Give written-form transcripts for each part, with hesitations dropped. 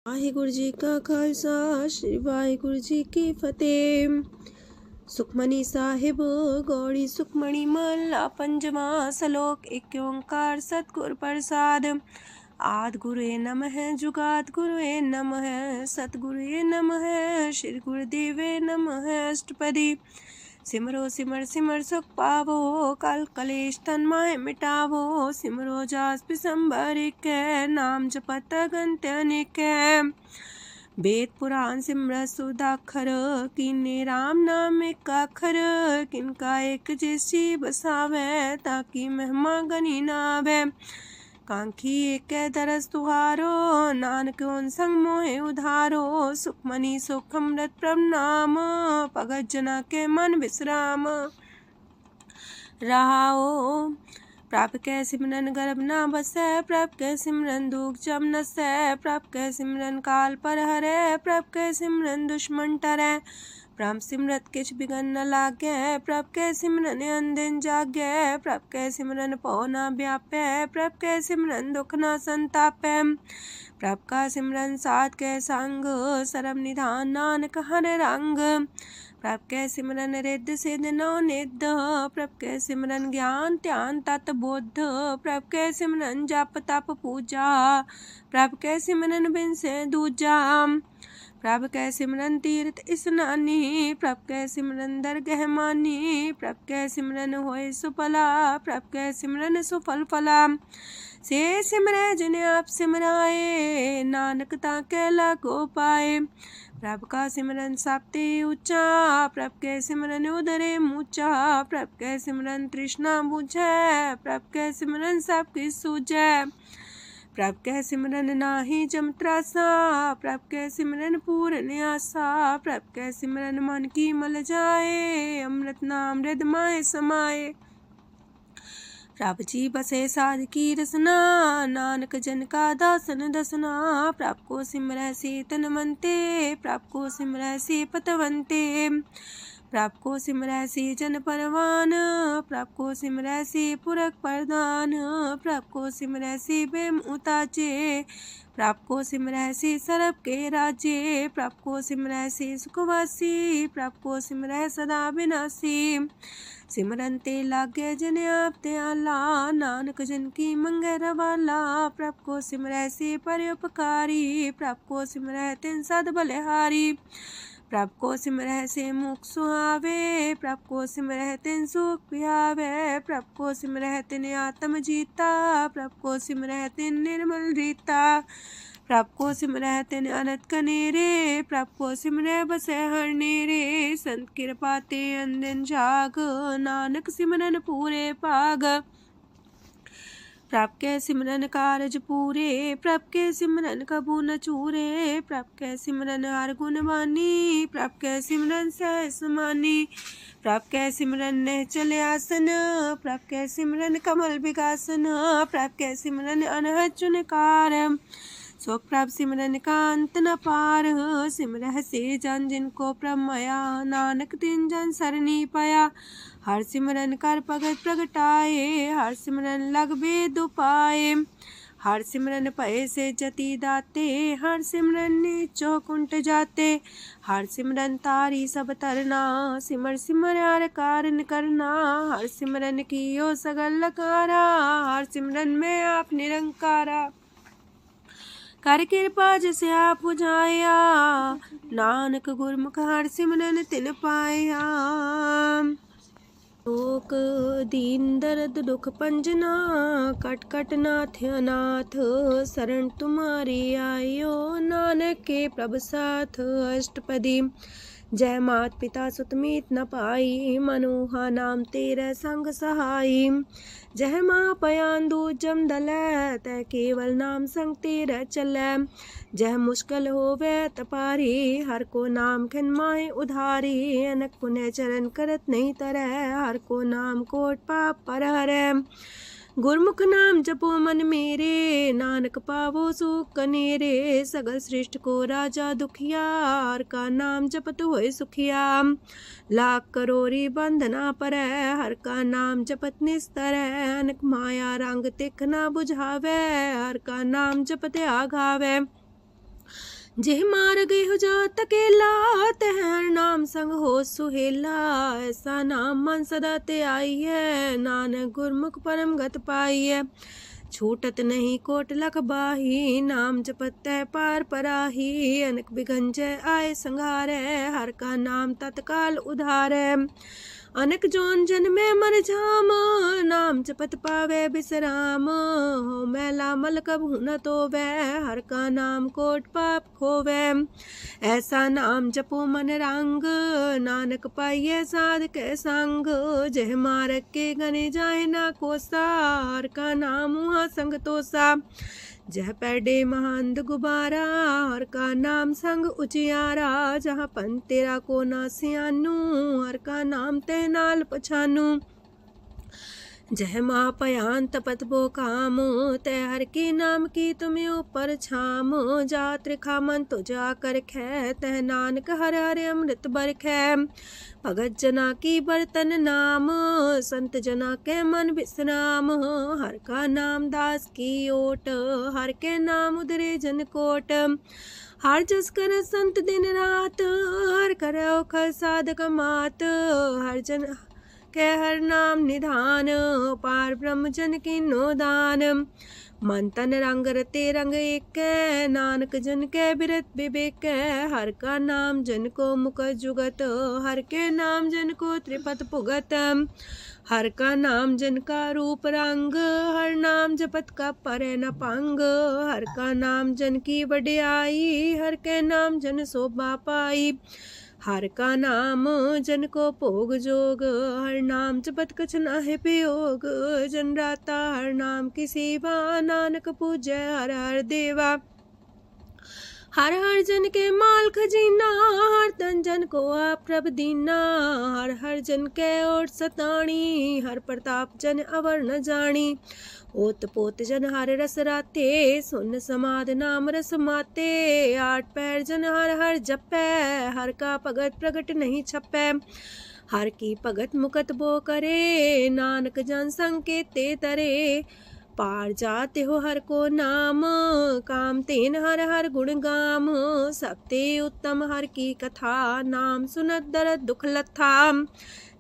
ਵਾਹਿਗੁਰੂ ਜੀ ਕਾ ਖਾਲਸਾ ਸ੍ਰੀ ਵਾਹਿਗੁਰੂ ਜੀ ਕੀ ਫਤਿਹ। ਸੁਖਮਨੀ ਸਾਹਿਬ ਗੌੜੀ ਸੁਖਮਣੀ ਮਹਲਾ ਪੰਜਵਾਂ ਸ਼ਲੋਕ। ਏਕ ਓੰਕਾਰ ਸਤਿਗੁਰ ਪ੍ਰਸਾਦ। ਆਦਿ ਗੁਰੁਏ ਨਮః ਜੁਗਾਦਿ ਗੁਰੁਏ ਨਮঃ ਸਤਿਗੁਰੁਏ ਨਮঃ ਸ੍ਰੀ ਗੁਰੁਦੇਵੇ ਨਮঃ। ਅਸ਼ਟਪਦੀ। सिमरो सिमर सिमर सुख पावो कल कलेश तन माहे मिटावो। सिमरो जास पिसंबर कै नाम जपत अगंत अनेक। वेद पुराण सिमरत सुदाखर कीने राम नाम एक आखर। किनका एक जैसी बसावे ताकि महिमा गनी नावे। कांखी एक दरस तुहारो नानक उन संग मोहे उधारो। सुखमनी सुख अमृत प्रभ नाम भगत जना के मन विश्राम। रहाओ प्रभ कै सिमरन गर्भ ना बसै। प्रभ कै सिमरन दुख जम नसै। प्रभ कै सिमरन काल पर हरै। प्रभ कै सिमरन दुश्मन टरै। प्रभ सिमरत किछ बिगन न लागै। प्रभ कै सिमरन अनदिन जागै। प्रभ कै सिमरन पौ न व्यापै। प्रभ कै सिमरन दुख न संतापै। प्रभ का सिमरन साध कै संग सरम निधान नानक हर रंग। प्रभ कै सिमरन रिद्ध सिद्ध नौ निध। प्रभ कै सिमरन ज्ञान ध्यान तत बुद्ध। प्रभ कै सिमरन जप तप पूजा। प्रभ कै सिमरन बिन से दूजा। प्रभ कै सिमरन तीर्थ इसनानी। प्रभ कै सिमरन दरगह मानी। प्रभ कै सिमरन होए सुफला। प्रभ कै सिमरन सुफल फला। से सिमरै जिन आप सिमराए नानक ताकै लागो पाए। प्रभ का सिमरन सब ते ऊंचा। प्रभ कै सिमरन उदरे मूचा। प्रभ कै सिमरन तृष्णा बुझै। प्रभ कै सिमरन सब किछ सूझै। प्रभ कै सिमरन नाही जम त्रासा। प्रभ कै सिमरन पूरन आसा। प्रभ कै सिमरन मन की मल जाए। अमृत नाम हृदय माहे समाए। प्रभ जी बसे साध की रसना नानक जन का दासन दसना। प्रभ को सिमरै से तन मनते। प्रभ को सिमरै से पतवंते। प्रभ को सिमरै से जन परवान। प्रभ को सिमरै से पुरख प्रधान। प्रभ को सिमरै से बेम उताचे। प्रभ को सिमरै से सरब के राजे। प्रभ को सिमरै से सुखवासी। प्रभ को सिमरै सदा विनाशी। सिमरन ते लागे जिन आप दयाला नानक जन की मंगै रवाला। प्रभ को सिमरै से परोपकारी। प्रभ को सिमरै तिन सद बलिहारी। प्रभ को सिमरै से मुख सुहावे। प्रभ को सिमरै तिन सुख पिहावे। प्रभ को सिमरै तिन आत्म जीता। प्रभ को सिमरै तिन निर्मल रीता। प्रभ को सिमरै तिन अनंत कनेरे। प्रभ को सिमरै बसै हर नेरे। संत कृपा ते अनदिन जाग नानक सिमरन पूरे भाग। प्रभ कै सिमरन कारज पूरे। प्रभ कै सिमरन कबू न चूरे। प्रभ कै सिमरन हर गुण बानी। प्रभ कै सिमरन सहज समानी। प्रभ कै सिमरन निश्चल आसन। प्रभ कै सिमरन कमल विगासन। प्रभ कै सिमरन अनहद चुनकार। सो प्रभ सिमरन का अंत न पार। सिमरह से जन जिनको प्रभ माया नानक तिन जन सरनी पाया। हर सिमरन कर भगत प्रगटाए। हर सिमरन लग वेद उपाय। हर सिमरन भय से जति दाते। हर सिमरन नीचो कुंट जाते। हर सिमरन तारी सब तरना। सिमर सिमर हर कारण करना। हर सिमरन कियो सगल लकारा। हर सिमरन में आप निरंकारा। कर कृपा जिसे आप बुझाया नानक गुरमुख हर सिमरन तिन पाया। लोक दीन दर्द दुख पंजना कट कट नाथ अनाथ। शरण तुम्हारी आयो नानक के प्रभ साथ। अष्टपदी। जय मात पिता सुत मीत न पाई। मनोहा नाम तेरे संग सहाई। जय माँ पयान दूज जम दलै तै केवल नाम संग तेरे चलै। जह मुश्किल होवे तपारी हर को नाम खिन माहे उधारी। अनक पुण्य चरण करत नहीं तरह हर को नाम कोट पाप पर हरै। गुरमुख नाम जपो मन मेरे नानक पावो सुख कनेरे। सगल सृष्टि को राजा दुखिया हर का नाम जपत होए सुखिया। लाख करोरी बंधना पर हर का नाम जपत निस्तर। अनक माया रंग तिख ना बुझावे हर का नाम जपत आघावे। जेह मार गेहु जात अकेला, तह हर नाम संग हो सुहेला। ऐसा नाम मन सदा ते आई है, नानक गुरमुख परम गत पाई है। छूटत नहीं कोट लख बाही, नाम जपत तह पार पराही। अनक बिगंज आए संघारे, हर का नाम तत्काल उधारे। अनक जोन जन में मर जाम, नाम जपत पावे बिसराम। हो मैला मल कबहु न तोवे, हर का नाम कोट पाप खोवे। ऐसा नाम जपो मन रंग, नानक पाइये साध के संग। जह मारक के गने जाए ना कोसा, हर का नाम हुआ संग तोसा। जह पैडे महांद गुबारा, हर का नाम संग उजियारा। जहाँ पन तेरा को ना सियानू, हर का नाम ते नाल पछानू। जह माँ पयान तपत बो काम, तय हर के नाम की तुम्हें ऊपर छाम। जा त्रिखा मन तो जा कर खे, तह नानक हर हर अमृत बरखै। भगत जना की बर्तन नाम, संत जना के मन विश्राम। हर का नाम दास की ओट, हर के नाम उधरे जन कोट। हर जस कर संत दिन रात, हर करो खर साधक मात। हर जन के हर नाम निधान, पार ब्रह्म जन की नो दान। मन तन रंग रते रंग एक, नानक जन के बिरत विवेक। हर का नाम जन को मुख जुगत, हर के नाम जन को त्रिपत पुगत। हर का नाम जन का रूप रंग, हर नाम जपत का परे न पंग। हर का नाम जन की वड्याई, हर के नाम जन शोभा पाई। हर का नाम जन को भोग जोग, हर नाम जपत कछ नाहि प्रयोग। जन राता हर नाम की सेवा, नानक पूजै हर हर देवा। हर हर जन के माल खजीना, हर तन जन को आप प्रभ दीना। हर हर जन के ओट सताणी, हर प्रताप जन अवर न जानी। ओत पोत जन हर रस राते, सुन समाध नाम रस माते। आठ पैर जन हर हर जपै, हर का भगत प्रगट नहीं छपै। हर की भगत मुकत बो करे, नानक जन संकेते तरे। पार जाते हो हर को नाम, काम तेन हर हर गुण गाम। सबते उत्तम हर की कथा, नाम सुनत दरद दुख लथा।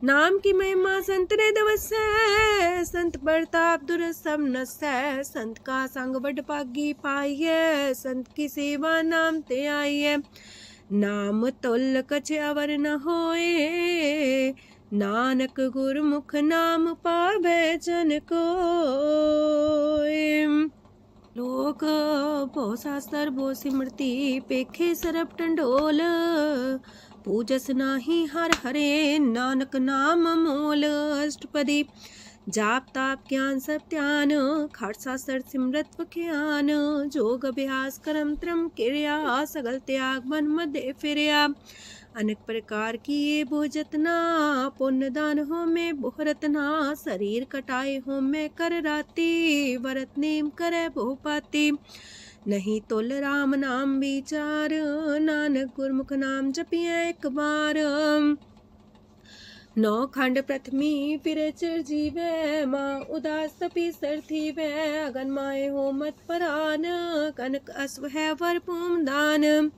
नाम की महिमा संत रे दवसै, संत प्रताप दुर सब नसै। संत का संग बड़ पागी पाइयै, संत की सेवा नाम ते आइयै। नाम तुल कछ अवर न होए, नानक गुरमुख नाम पावै जन कोय। लोक भो शास्त्र भो सिमरती, पेखे सरब टंडोल। पूजस नाही हर हरे, नानक नाम मोल। अष्टपदी जाप ताप ज्ञान सब ध्यान, खाट शास्त्र सिमरत ज्ञान। जोग अभ्यास कर्म त्रम क्रिया, सगल त्याग मन मध्य फिरया। अनेक प्रकार की ये बहु जतना, पुण्य दान हो में बहु रतना। शरीर कटाए हो में कर राती, व्रत नेम करे बहु पाती। नहीं तुल राम नाम विचार, नानक गुरमुख नाम जपिए एक बार। नौ खंड प्रथमी फिर चिर जीवै, माँ उदास तपी सर थीवै। अगन माए हो मत परान, कनक अश्व है वर पूम दान।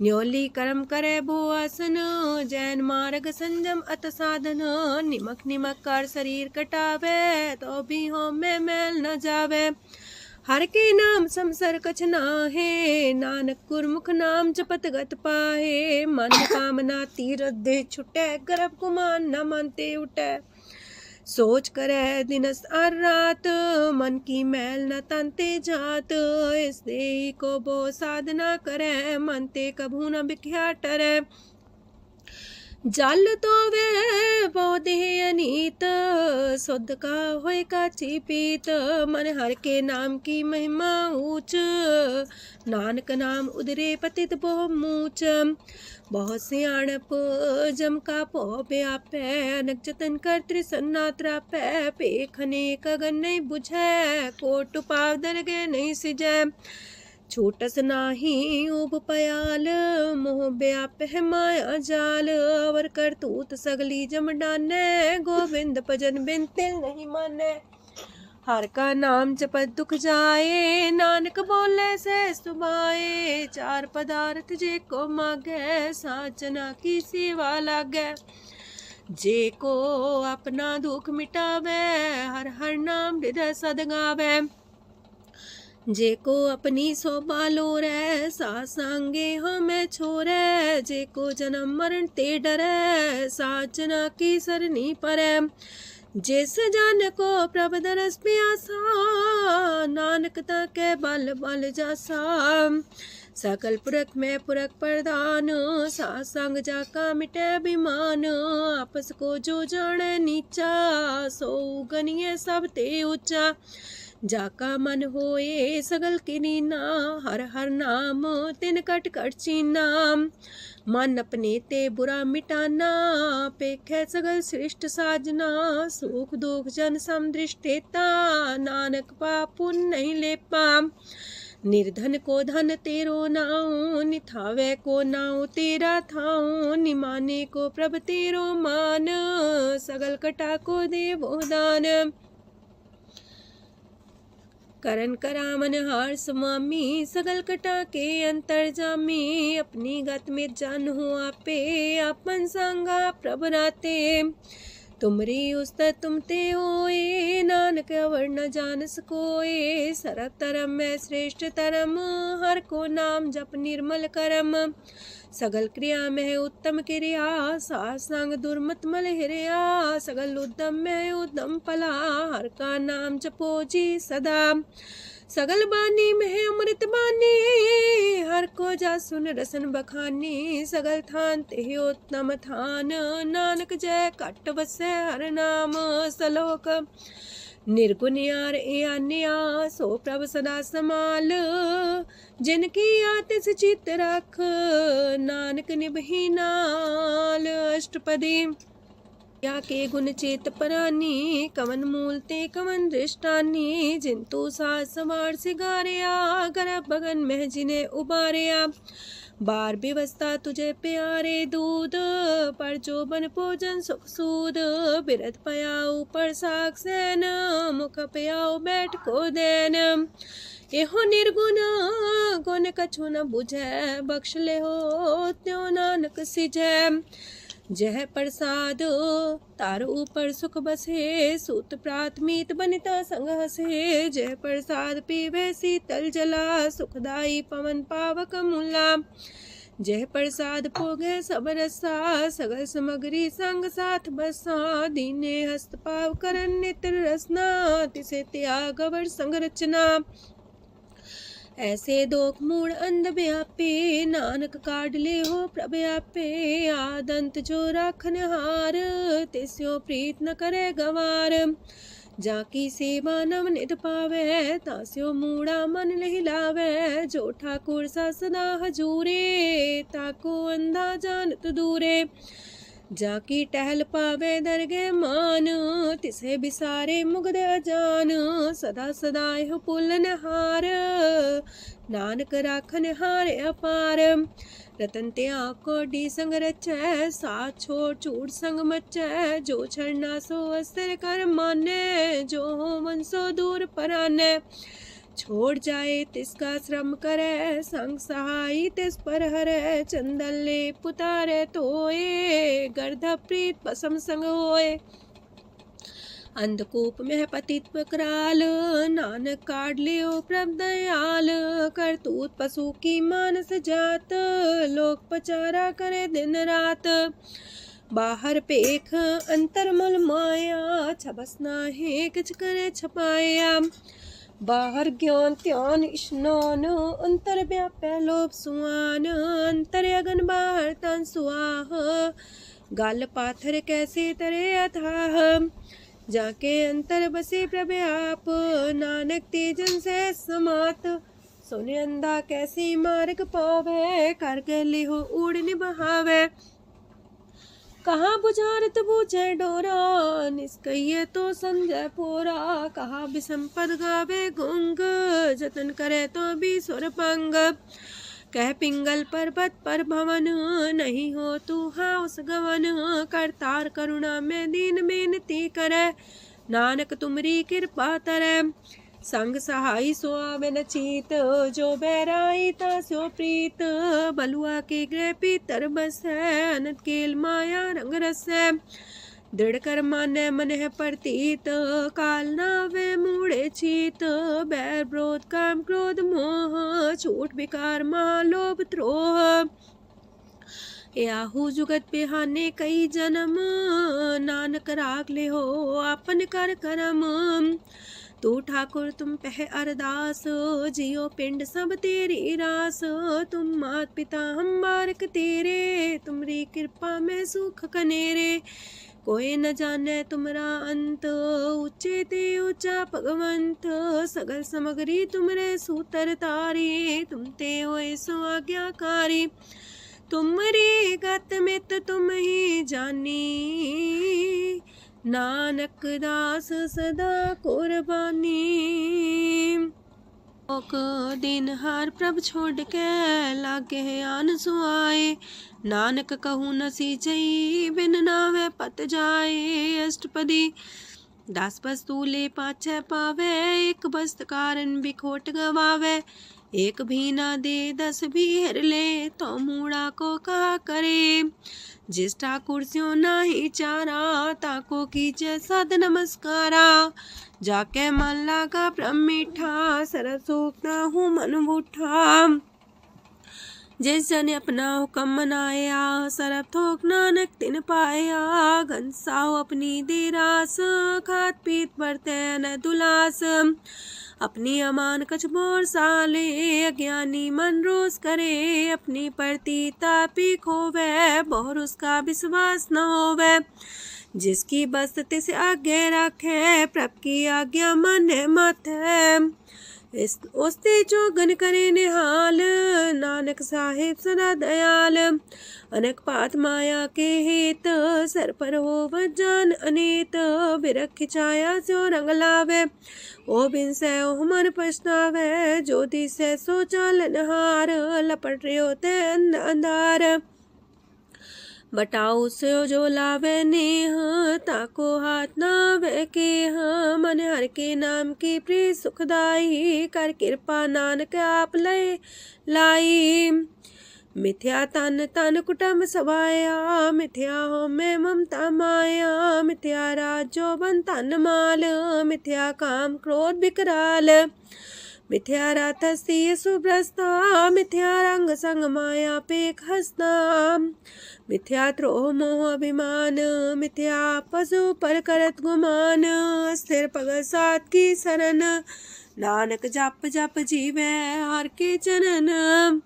न्योली कर्म करे भो आसन, जैन मार्ग संजम अत साधन। निमक निमक कर शरीर कटावे, तो भी हो में मैल न जावे। हर के नाम समसर कछ नाहे, नानक गुरमुख नाम जपत गत पाहे। मन कामना तीरथ दे छुटै, गर्भ गुमान न मानते उठै। सोच करे दिनस और रात, मन की मैल न तनते जात। इस देही को बो साधना करे, मनते कभू न बिख्या टरै। जल तो वे बहु देह अनीत, शुद्ध का होय काची पीत। मन हर के नाम की महिमा ऊंच, नानक नाम उदरे पतित बहु मूच। बहुत सियाणप जम का पो व्यापै, अनक जतन कर त्रिसन्ना त्रापै। पेखने कगन नहीं बुझै, कोट पाव दरगे नहीं सिजै। छोटस नाही उब पयाल, मोह व्याप है माया जाल। अवर करतूत सगली जम डानै, गोविंद भजन बिन तिल नहीं मानै। हर का नाम जपत दुख जाए, नानक बोले से सुभाए। चार पदार्थ जे को मागे, साजना की सेवा लागे। जे को अपना दुख मिटावे, हर हर नाम हृदय सद गावे। जे को अपनी शोभा लोरे, सासंगे हमें छोरे। जे को जन्म मरण ते डरे, साजना की सरनी परे। जिस जन को प्रभ दरस प्यासा, नानक ताके बल बल जासा। सकल पुरख में पुरख प्रधान, सासंग जाका मिटे अभिमान। आपस को जो जाने नीचा, सो गनिए सब ते ऊंचा। जाका मन होए सगल किरीना, हर हर नाम तिन कट कट चीना। मन अपने ते बुरा मिटाना, पेखे सगल श्रेष्ठ साजना। सुख दुख जन समदृष्टेता, नानक पाप पुण्य नहीं लेपा। निर्धन को धन तेरो नाऊ, निथावे को नाऊ तेरा थाऊ। निमाने को प्रभ तेरो मान, सगल कटा को देवो दान। करन करामन हार समामी, सगल कटा के अंतर जामी। अपनी गत में जन हो आपे, अपन संगा प्रभ राते। तुमरी उस्तर तुमते होए, नानक अवर न जान सकोए। सरब तरम में श्रेष्ठ तरम, हर को नाम जप निर्मल करम। सगल क्रिया में उत्तम क्रिया, सासंग दुर्मत मल हिरिया। सगल उद्यम में उद्यम फला, हर का नाम जपो जी सदा। सगल बानी में अमृत बानी, हर को जा सुन रसन बखानी। सगल थान ते उत्तम थान, नानक जय कट बसे हर नाम सलोक। निर्गुण यार आन्या, सो प्रभ सदा समाल। जिनकी आतिस चित रख, नानक निभही नाल। अष्टपदी या के गुण चेत परानी, कवन मूलते कवन दृष्टानी। जिंतु सास सवार सिगारिया, गर्भ बगन में जिन्हें उबारिया। बार व्यवस्था तुझे प्यारे दूध, पर जो बन भोजन सुख सूद। बिरत पयाऊ पर साग सैन, मुख पयाऊ बैठ को देन। एहो निर्गुण गुण कछु न बुझे, बख्श ले हो त्यो नानक सिझे। जह प्रसाद तार ऊपर सुख बसे, सूत प्राथमीत बनिता संग हसे। जह प्रसाद पीवे शीतल जला, सुखदाई पवन पावक मूला। जह प्रसाद भोगे सब रसा, सगल समग्री संग साथ बसा। दीने हस्त पाव करन नित्र रसना, तिसे त्याग अवर संग रचना। ऐसे दोख मूड अंध व्यापे, नानक काढ़ ले हो प्रभ आपे। आदंत जो राखन हार, तिस्यो प्रीत न करे गवार। जाकी सेवा नव निध पावे, तास्यो मूड़ा मन लहिलावे। जो ठाकुर सा सदा हजूरे, ताको अंधा जानत दूरे। जाकी टहल पावे दरगे मान, तिसे बिसारे मुग्ध अजान। सदा सदा यह पुलन हार, नानक राखन हारे अपार। रतन त्याग कोडी संग रचै, साथ छोड़ चूड़ संग मचै। जो छड़ना सो अस्थिर कर माने, जो हो मन सो दूर पराने। छोड़ जाए तिसका श्रम करे, संग सहाई तिस पर हरे। चंदन ले पुतारे तोए, गर्ध प्रीत पसम संग होए। अंधकूप में पतित कराल, नानक काढ़ लियो प्रभ दयाल। करतूत पशु की मानस जात, लोक पचारा करे दिन रात। बाहर पेख अंतर मल माया, छबस नाहे किछ करे छपाया। बाहर ज्ञान ध्यान स्नान, अंतर व्यापै लोभ सुआन। अंतर अगन बाहर तन सुआह, गल पाथर कैसे तरे अथाह। जाके अंतर बसे प्रभ आप, नानक तेजन से समात। सोने अंधा कैसी मार्ग पावे, कर गले हो उड़ निबहावे। कहाँ बुझारत बूझे डोरा, निष्कइये तो संजय पोरा। कहा विसंपद गावे गुंग, जतन करे तो भी सुर पंग। कह पिंगल पर्वत पर भवन, नहीं हो तू हाउस गवन। करतार करुणा में दीन बेनती करे, नानक तुमरी कृपा तरै। संग सहाई सो आवे न चीत, जो बैराई तास्यो प्रीत। बलुआ के गृह पीतर बस है, अनंत केल माया रंग रस है। दृढ़ कर माने मन है प्रतीत, काल नावे मूढ़े चीत। बैर विरोध काम क्रोध मोह, छूट विकार महालोभ द्रोह। याहू जुगत बिहाने कई जन्म, नानक राख ले हो आपन कर करम। तू ठाकुर तुम पह अरदास, जियो पिंड सब तेरी रास। तुम मात पिता हम बारक तेरे, तुमरी कृपा में सुख कनेरे। कोई न जाने तुमरा अंत, ऊंचे ते ऊंचा भगवंत। सगल समगरी तुमरे सूतर तारी, तुम ते होए सो आज्ञाकारी। तुमरी गत मित तुम ही जानी, नानक दास सदा कुर्बानी। दिन हार प्रभ छोड़ के, लागे आन सुआए। नानक कहूँ न सींचई, बिन नावे पत जाए। अष्टपदी दास बस्तु ले पाछे पावे, एक बस्त कारण बिखोट गवावे। एक भी ना दे दस भी हर ले, तो मूड़ा को कहा करे। जिस ठाकुर स्यों नाही चारा, ताको कीजे सद नमस्कारा। जाके मन लागा ब्रह्म मीठा, सरस सूखना हूँ मन बूठा। जिस जन अपना हुक्म मनाया, सरब थोक नानक तिन पाया। घनसाओ अपनी दे रास, खात पीत बरते न दुलास। अपनी अमान कछ बोर साले, अज्ञानी मन रोस करे। अपनी प्रति तापी खोवे, बहुर उसका विश्वास न होवे। जिसकी बस तिस आगे रखे, प्रभ की आज्ञा माने मत है। उसते चौगन करे निहाल, नानक साहिब सदा दयाल। अनेक पात माया के हेत, सर पर हो जान अनेत। बिरख छाया स्यो रंग लावे, ओ बिन से ओ मन पछतावे। जो दिसे सो चालन हार, लपट रहो ते अंधार। बटाऊ से जो लावे नेह, ताको हाथ नावे के। मन हर के नाम की प्रिय सुखदाई, कर कृपा नानक आप लय लाई। मिथ्या तन तन कुटुंब सवाया, मिथ्या हो में ममता माया। मिथ्या राजो बन तन माल, मिथ्या काम क्रोध विकराल। मिथ्या रातसी सुभ्रस्ता, मिथ्या रंग संग माया पेख हस्ता। मिथ्या द्रोह मोह अभिमान, मिथ्या पशु पर करत गुमान। स्थिर पग सात की शरण, नानक जप जप जीवे हर के चरण।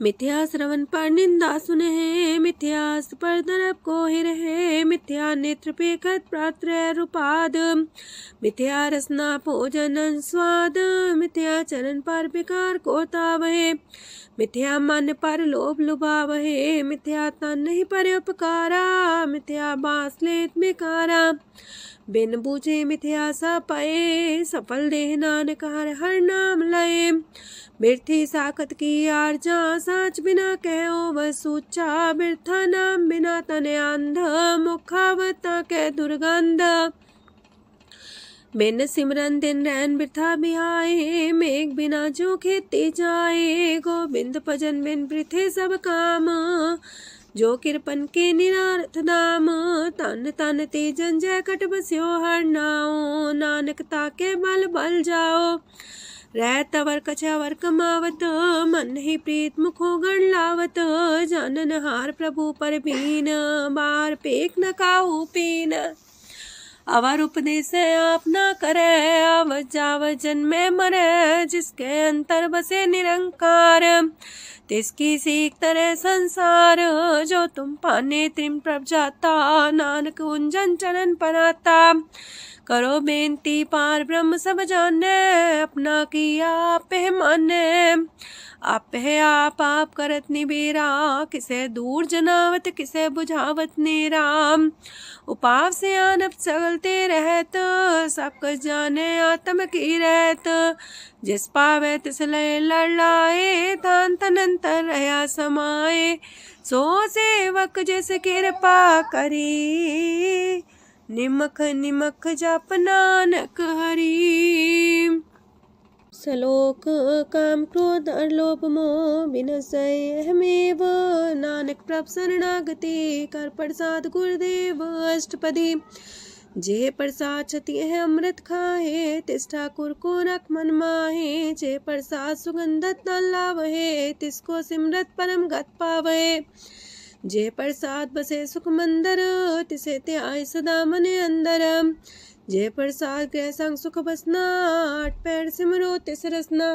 मिथ्या श्रवण पर निंदा सुने, मिथ्या पर दरब को ही रहे। मिथ्या नेत्र पेखत पात्र रूपाद, मिथ्या रसना भोजन स्वाद। मिथ्या चरण पर विकार को तावहे, मिथ्या मन पर लोभ लुभावहे। मिथ्या तन नहीं पर उपकारा, मिथ्या बास लेत बेकारा। बिन बूझे मिथ्या सा पाए, सफल देह नानक हर हर नाम लय। बिरथी साखत की आरजा, साच बिना कहो वह सूचा। बिरथा नाम बिना तने अंध, मुखावता के दुर्गंध। बिन सिमरन दिन रैन बिरथा बिहाए, मेघ बिना जो खेती जाए। गोविंद भजन बिन बिरथे सब काम, जो किरपन के निरार्थ नाम। तन तन ते जंजय कट बस्यो हर नाओ, नानक ताके बल बल जाओ। रह तवर कछवर कमावत, मन ही प्रीत मुखो गण लावत। जानन हार प्रभु पर बीन, बार पेख न काहू पीन। अवर उपदेश आप न करे, अव जाव जन्मे मरे। जिसके अंतर बसे निरंकार, तिसकी सीख तरह संसार। जो तुम पाने त्रिम प्रभ जाता, नानक उंजन चरण पनाता। करो बेनती पार ब्रह्म सब जाने, अपना किया आप माने। आप है आप करत निबेरा, किसे दूर जनावत किसे बुझावत नेरा। उपाव से आनप चलते रहत, सब कुछ जाने आत्म की रहत। जिस पावे तिस लय लड़ाए, तान तनंतर रहा समाए। सो सेवक जिस कृपा करी, निमख निमख जप नानक हरि। सलोक काम क्रोध लोभ मोह विनशय अहमेव, नानक प्रभ शरणागति कर प्रसाद गुरुदेव अष्टपदी। जे प्रसाद छति है अमृत खाहे, तिस ठाकुर को रख मन माहे। जे प्रसाद सुगंधत न लावहे, तिसको सिमरत परम गत पावहे। जे प्रसाद बसे सुख मंदर, तिसे त्याय सदा मने अंदर। जे प्रसाद गृह संग सुख बसना, आठ पैर सिमरो तिस रसना।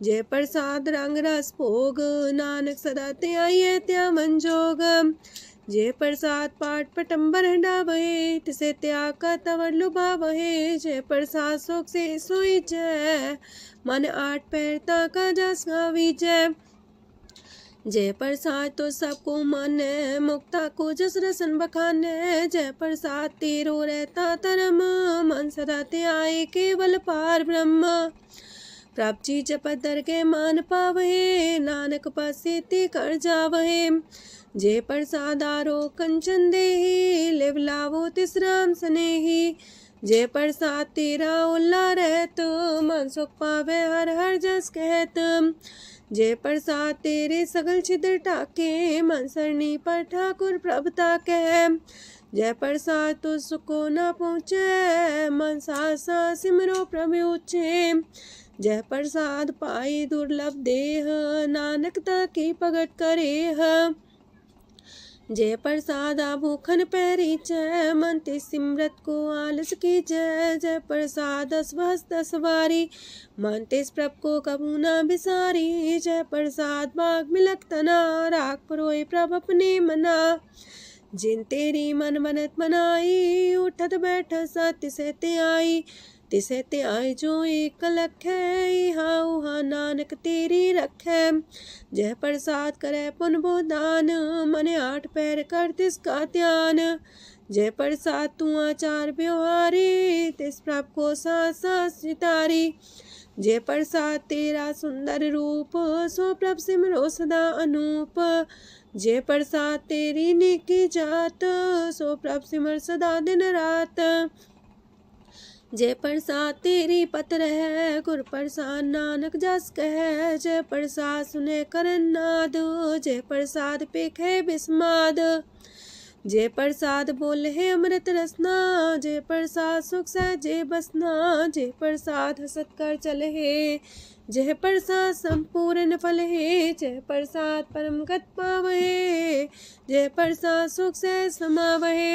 जे प्रसाद रंग रस भोग, नानक सदा त्याये त्या मन जोग। जे प्रसाद पाठ पटम्बर डावहे, तिसे त्याग का तवर लुभावहे। जे प्रसाद शोक से सोई जय, मन आठ पैर ताका जस गावी जय। जय प्रसाद तो सबको माने, मुक्ता को जस रसन बखाने। जय प्रसाद तेरो रहता धर्म, मन सदा त्याए केवल पार ब्रह्म। प्रभ जी जपत दर के मान पावहे, नानक पासे ते कर जावहे। जय प्रसाद आरो कंचन देहि, लिव लावो तिस राम स्नेही। जय प्रसाद तेरा उल्ला रहत, मन सुख पावे हर हर जस कहत। जय प्रसाद तेरे सगल छिद्र टाके, मन सरनी पर ठाकुर प्रभ ताके। जय प्रसाद तो सुको न पहुँचे, मन सा सिमरो प्रभु ऊँचे। जय प्रसाद पाई दुर्लभ देह, नानक ताकी प्रगट करे। जय प्रसाद आभूखन पैरी जय, मन ते सिमरत को आलस की जय। जय प्रसाद असवस्त सवारी, मन तेस प्रभ को कबू न बिसारी। जय प्रसाद बाग मिलक तना, राख परोए प्रभ अपने मना। जिन तेरी मन मनत मनाई, उठत बैठत सत्य से ते आई। तिसे ते आई जो एक लख है, हाँ उहाँ नानक तेरी रखै। जय प्रसाद करे पुन बोदान, मने आठ पैर कर तिसका ध्यान। जय प्रसाद तू आचार व्यवहारी, तिस प्रभ को सास सितारी। जय प्रसाद तेरा सुंदर रूप, सो प्रभ सिमरो सदा अनूप। जय प्रसाद तेरी नेकी जात, सो प्रभ सिमर सदा दिन रात। जय प्रसाद तेरी पत्र है, गुर प्रसाद नानक जस कह। जय प्रसाद सुने करन नाद, जय प्रसाद पेखे बिस्माद। जय प्रसाद बोले है अमृत रसना, जय प्रसाद सुख सहजे बसना। जय प्रसाद हसत कर चले है, जय प्रसाद संपूर्ण फल है। जय प्रसाद परम गत पावहे, जय प्रसाद सुख से समावहे।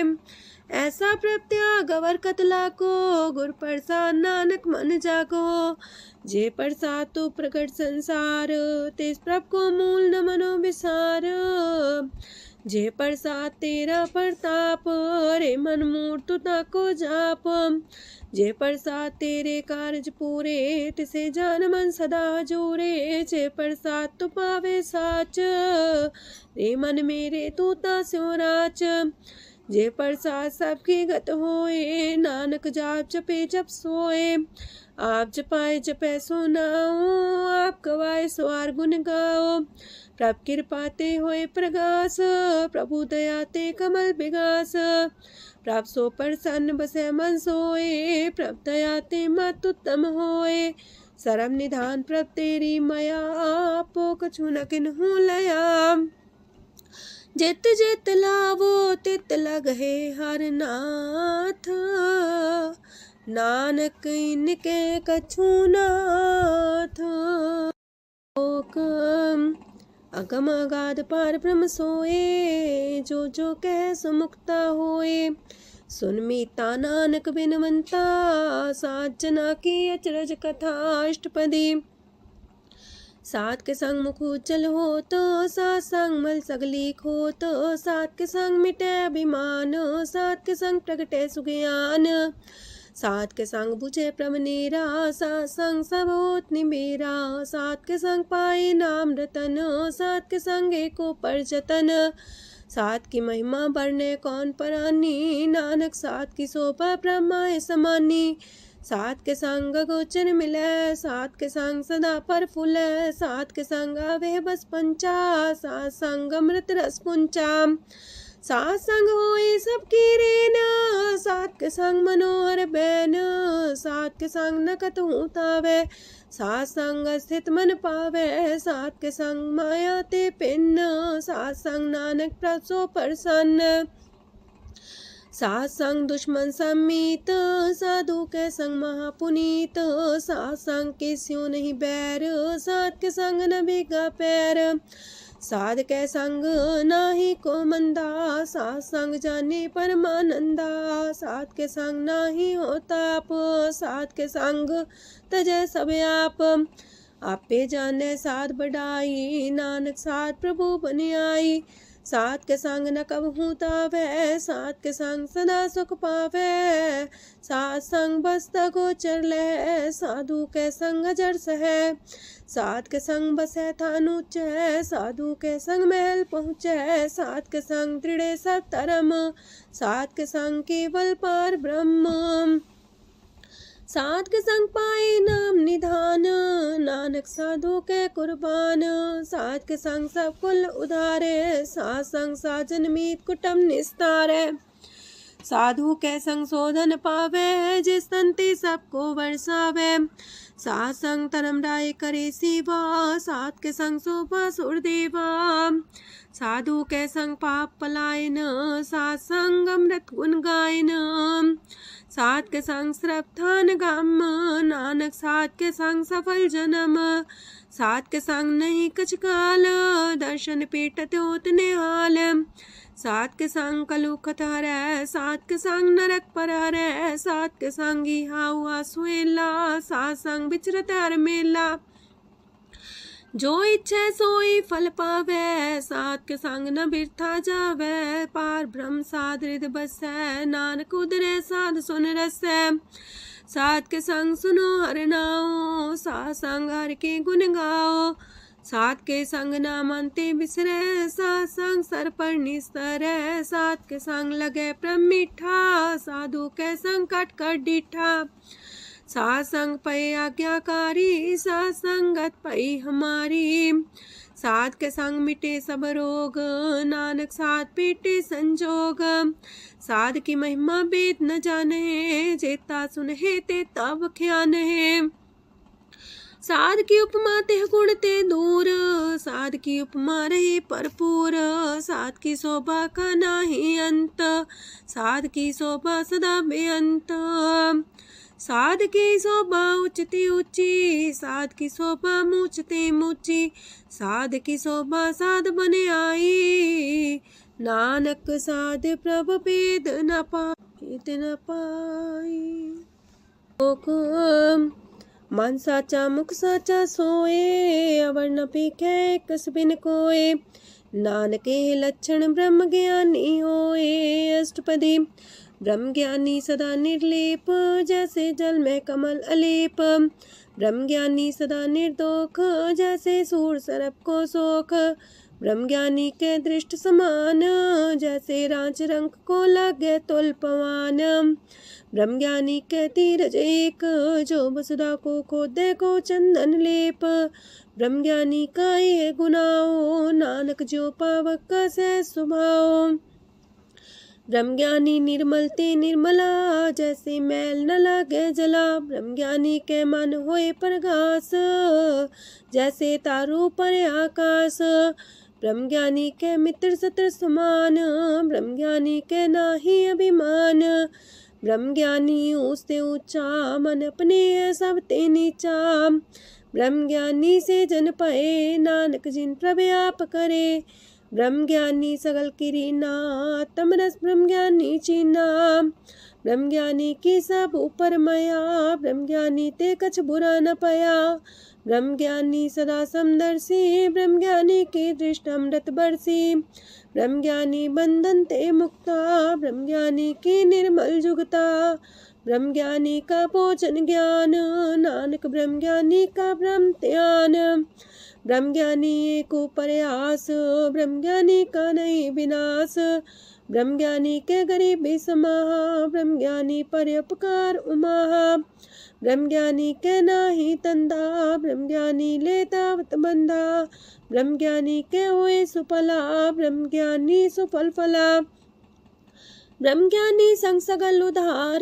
ऐसा प्रत्याग अवर कतला को, गुर प्रसाद नानक मन जागो। जय प्रसाद तो प्रकट संसार, तेज प्रभ को मूल न मनो विसार। जय प्रसाद तेरा प्रताप, रे मन मूर्त ताको जाप। जय प्रसाद तेरे कारज पूरे, तिसे जान मन सदा जोरे। जय प्रसाद तू पावे साच, रे मन मेरे तू ता स्यो राच। जय प्रसाद सबकी गत होए, नानक जाप जपे जप सोए। आप जपाए जपे सो नाओ, आप गवाए सो आर गुण गाओ। प्रभ कृपा ते होए प्रगास, प्रभु दया ते कमल विगास। प्रभ सो प्रसन्न बसे मन सोए, प्रभ दया ते मत उत्तम होए। सरम निधान प्रभ तेरी मया, आपो कछु न किन्हु लया। जित जित लावो तित लगहे हर नाथ, नानक इनके कछु नाथ। अगम अगाध पार ब्रह्म सोए, जो जो कह सो मुक्ता होए। सुन मीता नानक बिनवंता, सात जना की अचरज कथा अष्टपदी। सात के संग मुख उज्जल हो तो, सात संग मल सगली खो तो। सात के संग मिटे अभिमान, सात के संग प्रगटे सुज्ञान। सात के संग बुझे प्रभ नेरा, सात संग सब होत निमेरा। सात के संग पाए नाम रतन, सात के संग एको पर जतन। सात की महिमा बरने कौन परानी, नानक सात की शोभा ब्रह्मा समानी। सात के संग गोचर मिले, सात के संग सदा पर फूले। सात के संग आवे बस पंचा, सात संग अमृत रस पुंचा। सात संग होए सबकी रेन, सात के संग मनोहर बैन, सात के संग नकत तावे, सात संग स्थित मन पावे, सात के संग माया ते पिन्न, सात संग नानक प्रसो प्रसन्न, सात संग दुश्मन समीत, साधु के संग महापुनीत, सात संग के स्यों नहीं बैर, सात के संग न भीगा पैर, साध के संग नाही को मंदा, सात संग जाने परमानंदा, सात के संग नाही हो ताप, सात के संग तजय सब आपे जाने साध बढ़ाई, नानक साध प्रभु बन आई, सात के संग न कबहू तावे, सात के संग सदा सुख पावे, सात संग बसता गोचर ले, साधु के संग अजर सहे, सात के संग बसे थान ऊंचे, साधु के संग महल पहुँचे, सात के संग दृढ़ सतरम, सात के संग केवल पार ब्रह्म, सात के संग पाए नाम निधान, नानक साधु के कुर्बान, सात के संग सब कुल उधारे, सात संग साजन मीत कुटुम निस्तारे, साधु के संग शोधन पावे, जिस तंती सबको वर्षावे, सात संग धर्म राय करे सेवा, सात के संग शोभा सुरदेवा, साधु के संग पाप पलायन, सात संग अमृत गुण गायन, सात के संग श्रद्धान गम, नानक सात के संग सफल जन्म, सात के संग नहीं कछ काल, दर्शन पेटत होत निहाल, सात के संग कलुखत हरै, सात के संग नरक पर हरै, सात के संग इहा हुआ सुएला, सात संग विचरत हर मेला, जो इच्छे सोई फल पावे, सात के संग न बिरथा जावे, पार ब्रह्म साध हृद बसै, नानक उदरे साध सुन रसै, सात के संग सुनो हर नाओ, सात संग हर के गुण गाओ, सात के संग ना मानते बिसरे, सात संग सर पर निस्तरै, सात के संग लगे प्रेम मीठा, साधु के संग कट कर डीठा, सात संग पै आज्ञाकारी, सात संगत पै हमारी, सात के संग मिटे सब रोग, नानक सात पेटे संजोग, साध की महिमा वेद न जाने, जेता सुनहे तेता बख्यान है, साध की उपमा तेह गुण ते दूर, साध की उपमा रहे भरपूर, साध की शोभा का नाही अंत, साध की शोभा सदा बेअंत, साध की शोभा उच्चती ऊंची, साध की शोभा मूचते मूची, साध की शोभा साध बने आई, नानक साध प्रभ भेद न पाई, मन साचा मुख साचा सोए, अवर न पीखे कस बिन कोए, नानके लक्षण ब्रह्म ज्ञानी होए, अष्टपदी ब्रह्म ज्ञानी सदा निर्लेप, जैसे जल में कमल अलेप, ब्रह्म ज्ञानी सदा निर्दोख, जैसे सूर सरप को सोख, ब्रह्म ज्ञानी के दृष्ट समान, जैसे रांच रंग को लगे तुल पवान, ब्रह्म ज्ञानी के तीरज एक, जो वसुधा को खोदे को चंदन लेप, ब्रह्म ज्ञानी का ये गुनाओ, नानक जो पावक का सह स्वभाव, ब्रह्म ज्ञानी निर्मल ते निर्मला, जैसे मैल न लागे जला, ब्रह्म ज्ञानी के मन होए प्रगास, जैसे तारों पर आकाश, ब्रह्म ज्ञानी के मित्र सत्र समान, ब्रह्म ज्ञानी के नाही अभिमान, ब्रह्म ज्ञानी ऊंचते ऊंचा, मन अपने सब ते नीचा, ब्रह्म ज्ञानी से जन पाए, नानक जिन प्रव्याप करे, ब्रह्म ज्ञानी सगल किरीना, तमरस ब्रह्म ज्ञानी चीना, ब्रह्म ज्ञानी की सब ऊपर मया, ब्रह्म ज्ञानी ते कछ बुरा न पया, ब्रह्म ज्ञानी सदा समदर्शी, ब्रह्म ज्ञानी की दृष्ट अमृत बरसी, ब्रह्म ज्ञानी बंधन ते मुक्ता, ब्रह्म ज्ञानी की निर्मल जुगता, ब्रह्म ज्ञानी का भोजन ज्ञान, नानक ब्रह्म ज्ञानी का ब्रह्म ध्यान, ब्रह्म ज्ञानी एक ऊपर आस, ब्रह्म ज्ञानी का नहीं विनाश, ब्रह्मज्ञानी के गरीबी समाहा, ब्रह्मज्ञानी परोपकार उमाहा। ब्रह्मज्ञानी के नाही तंदा, ब्रह्मज्ञानी लेतावत बंधा। ब्रह्मज्ञानी के हुए सुफला, ब्रह्मज्ञानी सुफल फला। ब्रह्मज्ञानी संग सगल उधार,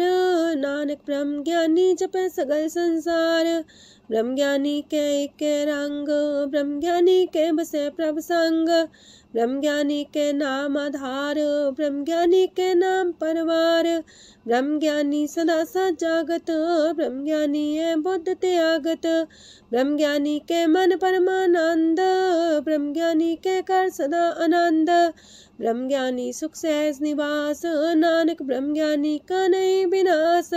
नानक ब्रह्मज्ञानी जपे सगल संसार। ब्रह्मज्ञानी के रंग, ब्रह्मज्ञानी के बसे प्रभ संग। ब्रह्मज्ञानी के नाम आधार, ब्रह्मज्ञानी के नाम परवार। ब्रह्मज्ञानी सदा सजागत, ब्रह्मज्ञानी है बुद्ध त्यागत। ब्रह्मज्ञानी के मन परमानंद, ब्रह्मज्ञानी के कर सदा आनंद। ब्रह्मज्ञानी सुख सहज निवास, नानक ब्रह्मज्ञानी का नहीं विनाश।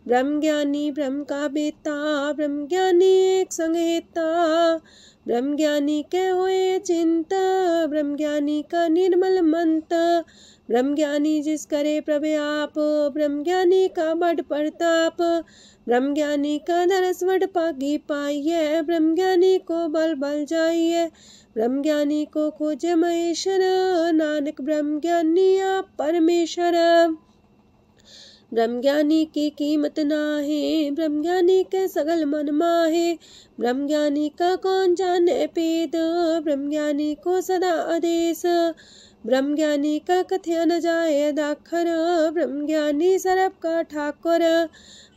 ब्रह्मज्ञानी ब्रह्म का बेता, ब्रह्मज्ञानी एक संग हेता। ब्रह्मज्ञानी के हुए चिंत, ब्रह्मज्ञानी का निर्मल मंत। ब्रह्मज्ञानी जिस करे प्रव्याप, ब्रह्मज्ञानी का बड़ प्रताप। ब्रह्मज्ञानी का दरस वड पागी पाइये, ब्रह्मज्ञानी को बल बल जाइए। ब्रह्मज्ञानी को खोजे महेश्वर, नानक ब्रह्मज्ञानी आप परमेश्वर। ब्रह्मज्ञानी की कीमत नाहे, ब्रह्मज्ञानी के सगल मन माहे। ब्रह्मज्ञानी का कौन जाने पेद, ब्रह्मज्ञानी को सदा आदेश। ब्रह्मज्ञानी का कथ्य न जाए दाखर, ब्रह्मज्ञानी सरब का ठाकुर।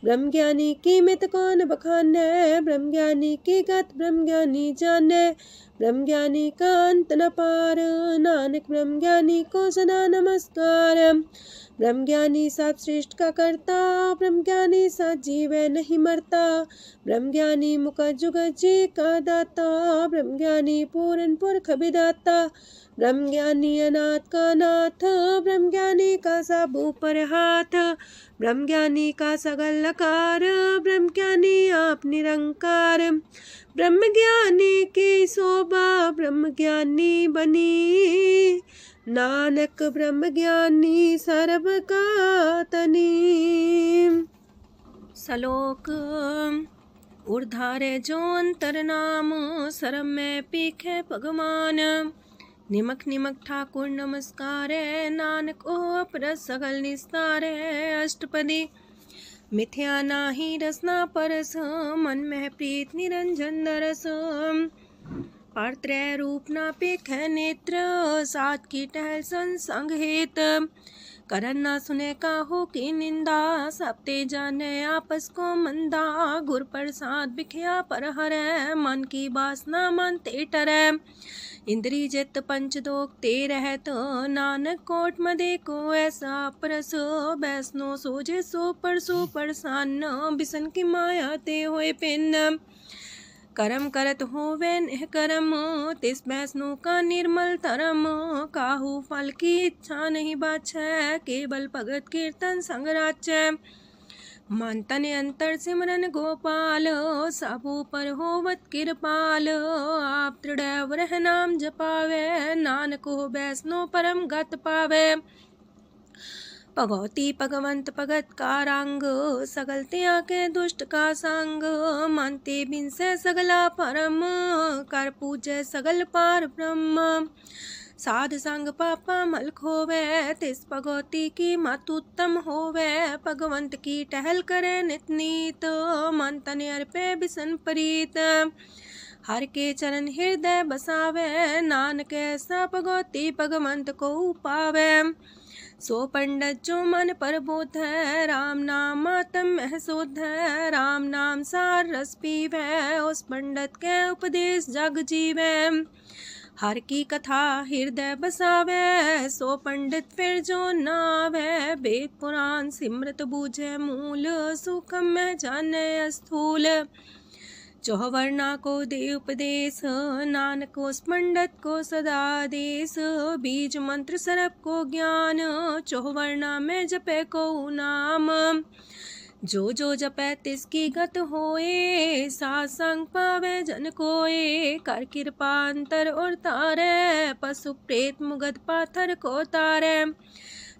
ब्रह्मज्ञानी की मित कौन बखाने, ब्रह्मज्ञानी की गत ब्रह्मज्ञानी जाने। ब्रह्मज्ञानी का अंत न पार, नानक ब्रह्मज्ञानी को सदा नमस्कार। ब्रह्मज्ञानी सब सृष्ट का करता, ब्रह्मज्ञानी सत जीवे नहीं मरता। ब्रह्मज्ञानी मुख जुग जी का दाता, ब्रह्मज्ञानी पूरन पुरख विदाता। ब्रह्मज्ञानी अनाथ का नाथ, ब्रह्मज्ञानी का सब ऊपर हाथ। ब्रह्मज्ञानी का सगल लकार, ब्रह्मज्ञानी आप निरंकार। ब्रह्मज्ञानी की शोभा ब्रह्मज्ञानी बनी, नानक ब्रह्मज्ञानी सर्व का तनी। श्लोक उर्धारे जो अंतर नाम, सरम में पीखे भगवान। निमक निमक ठाकुर नमस्कार, नानक ओ अपर सगल निस्तार। अष्टपदी मिथ्या नाही रसना परस, मन में प्रीत निरंजन दरस। पात्रय रूप ना पेख नेत्र, सात की टहल संसंग हेत। करन ना सुने काहू की निंदा, सब ते जाने आपस को मंदा। गुर प्रसाद बिखया पर हरै, मन की बासना मानते टरै। इंद्री जित पंच दोख ते रहत, नानक कोट मदे को ऐसा परस। बैसनो सोजे सो परसो परसान, बिसन की माया ते होए पिन। करम करत होवे निह करम, तिस बैसनो का निर्मल तरम। काहू फल की इच्छा नहीं बाछै, केवल भगत कीर्तन संग राचै। मन तन अंतर सिमरन गोपाल, सबू पर होवत कृपाल। आप दृढ़ वरह नाम जपावे, नानक हो बैसनो परम गत पावे। भगवती भगवंत भगत का रंग, सगल त्याग के दुष्ट का संग। मानते बिन से सगला परम, कर पूजे सगल पार ब्रह्म। साध संग पापा मल खोवे, तिस भगवती की मत उत्तम होवे। भगवंत की टहल करे नित नीत, मन तन अर्पे बिसन प्रीत। हर के चरण हृदय बसावे, नानक ऐसा भगवती भगवंत को पावे। सो पंडित जो मन पर बोध है, राम नाम आत्म में शोध है। राम नाम सार रस पीवे, उस पंडित के उपदेश जग जीवे। हर की कथा हृदय बसावे, सो पंडित फिर जो नावे। वेद पुराण सिमरत बूझे मूल, सूक्ष्म में जाने स्थूल। चौवर्णा को दे उपदेश, नानक उस पंडित को सदा देश। बीज मंत्र सरप को ज्ञान, चौवर्णा में जपे को नाम। जो जो जपे तिसकी गत होए, सात संग पावे जन कोए। कर कृपा अंतर और तारे, पशु प्रेत मुगध पाथर को तारे।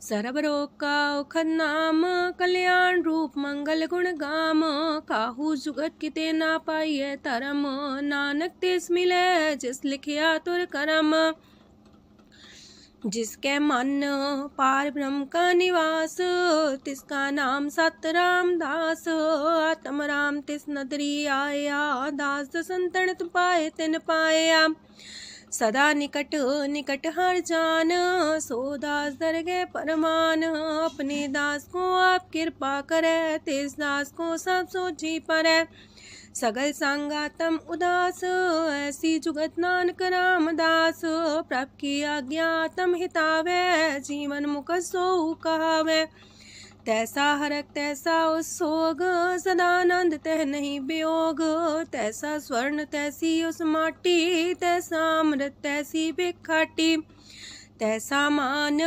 सर्व रोग का औखद नाम, कल्याण रूप मंगल गुण गाम। काहू जुगत किते ना पाइये तरम, नानक तिस मिले जिस लिखिया तुर करम। जिसके मन पार ब्रह्म का निवास, तिसका नाम सत रामदास। आत्म राम तिस नदरी आया, दास संतन पाए तिन पाया। सदा निकट निकट हर जान, सो दास दरगे परमान। अपने दास को आप कृपा करे, तिस दास को सब सोची परे। सगल संगातम उदास, ऐसी जुगत नानक रामदास। प्रभ की आज्ञा तम हितावे, जीवन मुख सो कहावे। तैसा हरक तैसा उत्सोग, सदानंद तह नहीं वियोग। तैसा स्वर्ण तैसी उस माटी, तैसा अमृत तैसी भिखाटी। तैसा मान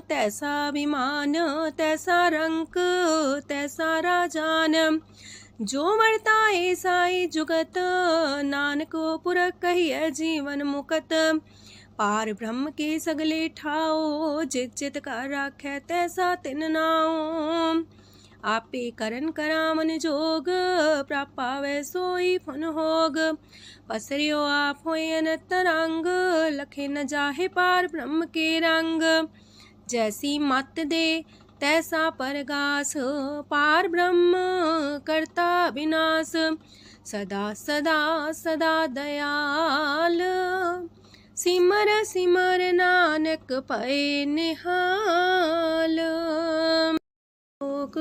तैसा अभिमान, तैसा रंक तैसा राजान। जो वर्ताए साई जुगत, नानक पुरख कहिए जीवन मुकत। पार ब्रह्म के सगले ठाओ, जित जित कर राखै तैसा तिन नाओ। आपे करन करामन जोग, प्रापावे सोई फन होग। पसरियो आप होए अनंत रंग, लखे न जाहे पार ब्रह्म के रंग। जैसी मत दे तैसा परगास, पार ब्रह्म करता विनाश। सदा सदा सदा दयाल, सिमर सिमर नानक पए निहाल। लोक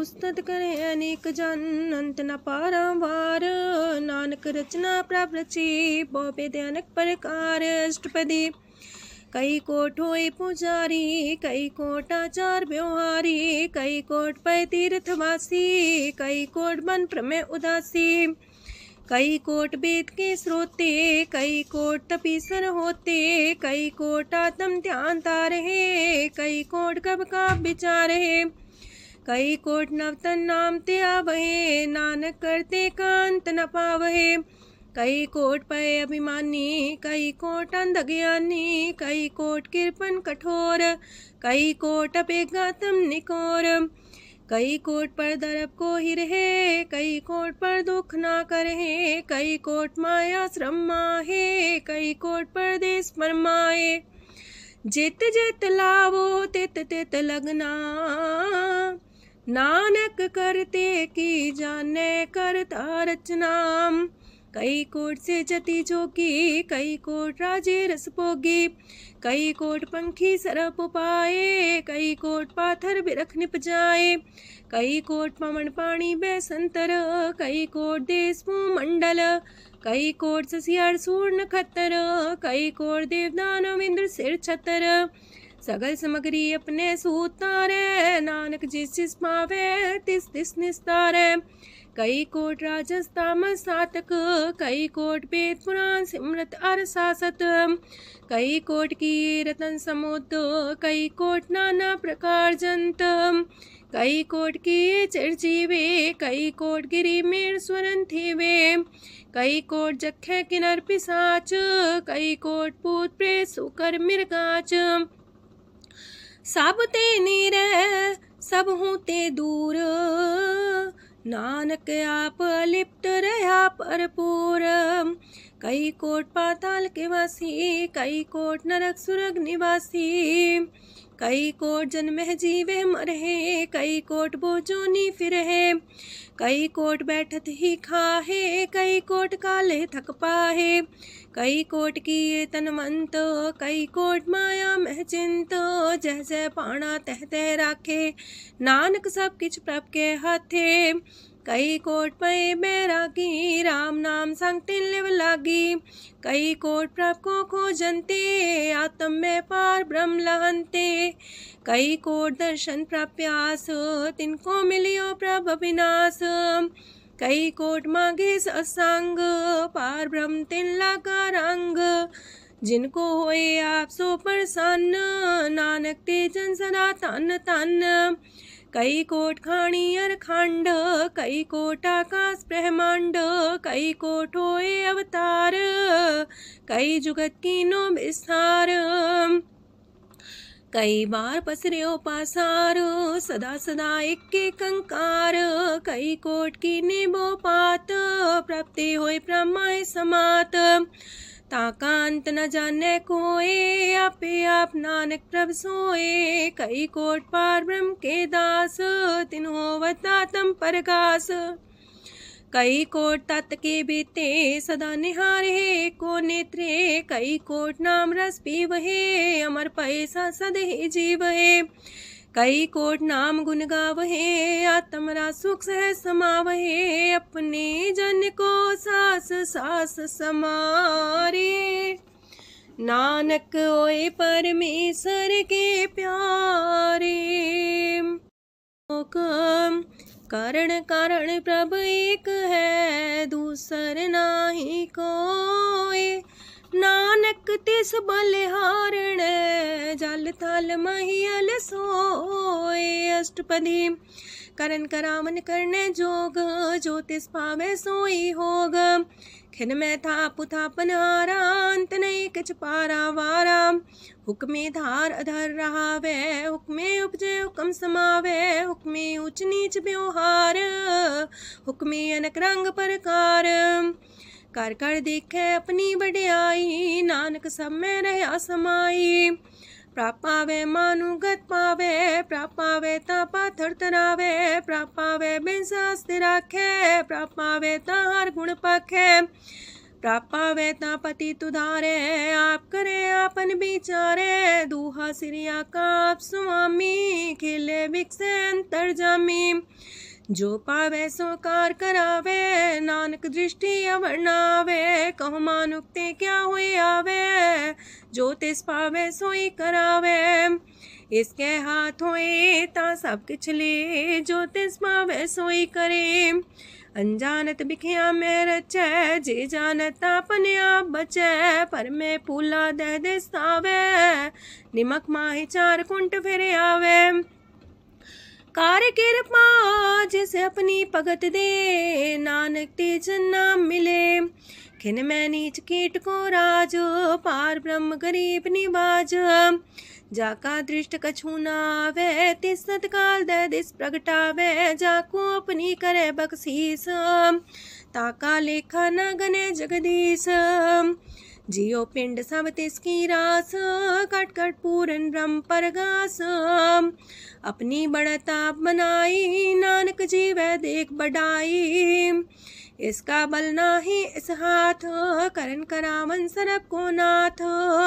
उस्तत करे अनेक जन, अंत न पारावार। नानक रचना प्रभ रची, बहु अनेक प्रकार। अष्टपदी कई कोट होए पुजारी, कई कोट आचार व्यवहारी। कई कोट पै तीर्थवासी, कई कोट बन प्रमेय उदासी। कई कोट वेद के स्रोते, कई कोट तपीसर होते। कई कोट आत्म ध्यान तारहे, कई कोट कब का विचार है। कई कोट नवतन नाम ते आवहे, नानक करते कांत न पावहे। कई कोट पय अभिमानी, कई कोट अंधज्ञानी। कई कोट कृपन कठोर, कई कोट अपेगातम निकोर। कई कोट पर दरब को ही रहे, कई कोट पर दुख ना करहे। कई कोट माया श्रम माहे, कई कोट परदेश फरमाए। जित जित लावो तित तित लगना, नानक करते की जाने करता रचना। कई कोट से जति जोगी, कई कोट राजे रस भोगी। कई कोट पंखी सरप पाए, कई कोट पाथर बिरख निप जाए। कई कोट पवन पानी बैसंतर, कई कोट देश मंडल। कई कोट ससियार सूर नखत्तर, कई कोट देवदानव इंद्र सिर छतर। सगल समग्री अपने सूतारे, नानक जिस जिस पावे तिस तिस निस्तारे। कई कोट राजस तामस सातक, कई कोट वेद पुराण सिमरत अर सासत। कई कोट की रतन समुद्र, कई कोट नाना प्रकार जंत। कई कोट की चिरजीवे, कई कोट गिरी मेर स्वरन थीवे। कई कोट जखे किनर पिसाच, कई कोट पूत प्रेत सुकर मिर्गाच। सब ते नीरे सब हूँ ते दूर, नानक आप लिप्त रहा भरपूर। कई कोट पाताल के वासी, कई कोट नरक सुरग निवासी। कई कोट जन्म जीवे मरहे, कई कोट बोझोनी फिरहे। कई कोट बैठत ही खाहे, कई कोट काले थक पाहे। कई कोट किए तनवंत, कई कोट माया मह चिंत। जह जह पाणा तह तह राखे, नानक सब किछ प्रभ के हाथे। कई कोट पए बैरागी, राम नाम संग तिन लिव लागी। कई कोट प्रभ को खोजंते, आत्म में पार ब्रह्म लहंते। कई कोट दर्शन प्रप्यास, तिनको मिलियो प्रभ अविनाश। कई कोट मांगे सत्संग, पार ब्रह्म तिन लागा रंग। जिनको होए आप सो प्रसन्न, नानक ते जन सदा तन तन। कई कोट खाणी अर खंड, कई कोट आकाश ब्रह्मांड। कई कोट होए अवतार, कई जुगत कीनो विस्तार। कई बार पसरियो पासार, सदा सदा एक कंकार। कई कोट की निबो पात, प्राप्ति होए प्रमाय समात। ताका अंत न जाने कोय, आपे आप नानक प्रभ सोए। कई कोट पार ब्रह्म के दास, तिन्हों वतातम परगास। कई कोट तत् के बीते, सदा निहारे को नेत्रे। कई कोट नाम रस पीवहे, अमर पैसा सदे जीवहे। कई कोट नाम गुण गावहे, आत्मरा सुख सह समावहे। अपने जन को सास सास समारे, नानक होए परमेश्वर के प्यारे। कारण कारण प्रभ एक है, दूसर नाही कोय। नानक तिस बलिहारण, जल थल महियल सोए। अष्टपदी करन करावन करने जोग, जो तिस पावे सोई होग। खिन में थाप थापन हारा, अंत नहीं किछ पारा वारा। हुक्मे धार अधर रहावे, हुक्मे उपजे हुक्म समावे। हुक्मे ऊंच नीच व्यवहार, हुक्मे अनक रंग प्रकार। कर कर देखे अपनी बड़ियाई, नानक सब में रहा समाई। प्रापावे मानुगत पावे, प्रापावे ता पाथर तरावे। प्रापावे बिन शास्त्र राखे, प्रापावे ता हर गुण पाखे। प्रापावे ता पति तुधारे, आप करे आपन विचारे। दूहा सिरिया का आप स्वामी, खिले बिकसे अंतर जामी। जो पावे सो कार करावे, नानक दृष्टि अवर्णावे। कहु मानुक्ते क्या हुए आवे, जो तिस पावे सोई करावे। इसके हाथ होए ता सब किछ ले, जो तिस पावे सोई करे। अनजानत बिखिया में रचै, जे जानत अपने आप बचै। पर में पूला दे दिस्तावे, निमक माही चार कुंट फिर आवे। कार कृपा जिसे अपनी भगत दे, नानक तेज नाम मिले। खिन में नीच कीट को राज, पार ब्रह्म गरीब निवाज। जाका दृष्ट कछु न आवे, तिस सतकाल दे दिस प्रगटावे। जाको अपनी करे बख्शीस, ताका लेखा न गने जगदीश। जियो पिंड सब तिसकी रास, कट कट पूरन ब्रह्म परगास। अपनी बढ़त आप बनाई, नानक जीवै देख बढ़ाई। इसका बल नाही इस हाथ, करन करावन सरब को नाथ।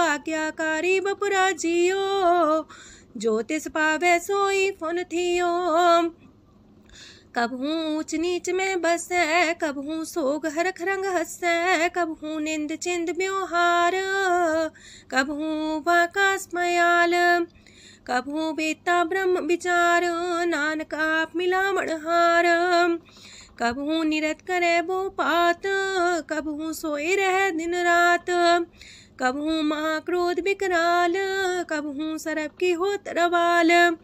आज्ञाकारी बपुरा जियो, जो तिस पावे सोई फुन थियो। कबहू ऊंच नीच में बसै, कबहू सोग हरख रंग हंसै। कबहू निंद चिंद व्यवहार, कबहू वाकास मयाल। कबहू बेता ब्रह्म विचार, नानक आप मिलावण हार। कबहू निरत करे वो पात, कबहू सोए रह दिन रात। कबहू महाक्रोध विकराल, कबहू सरब की हो तरवाल।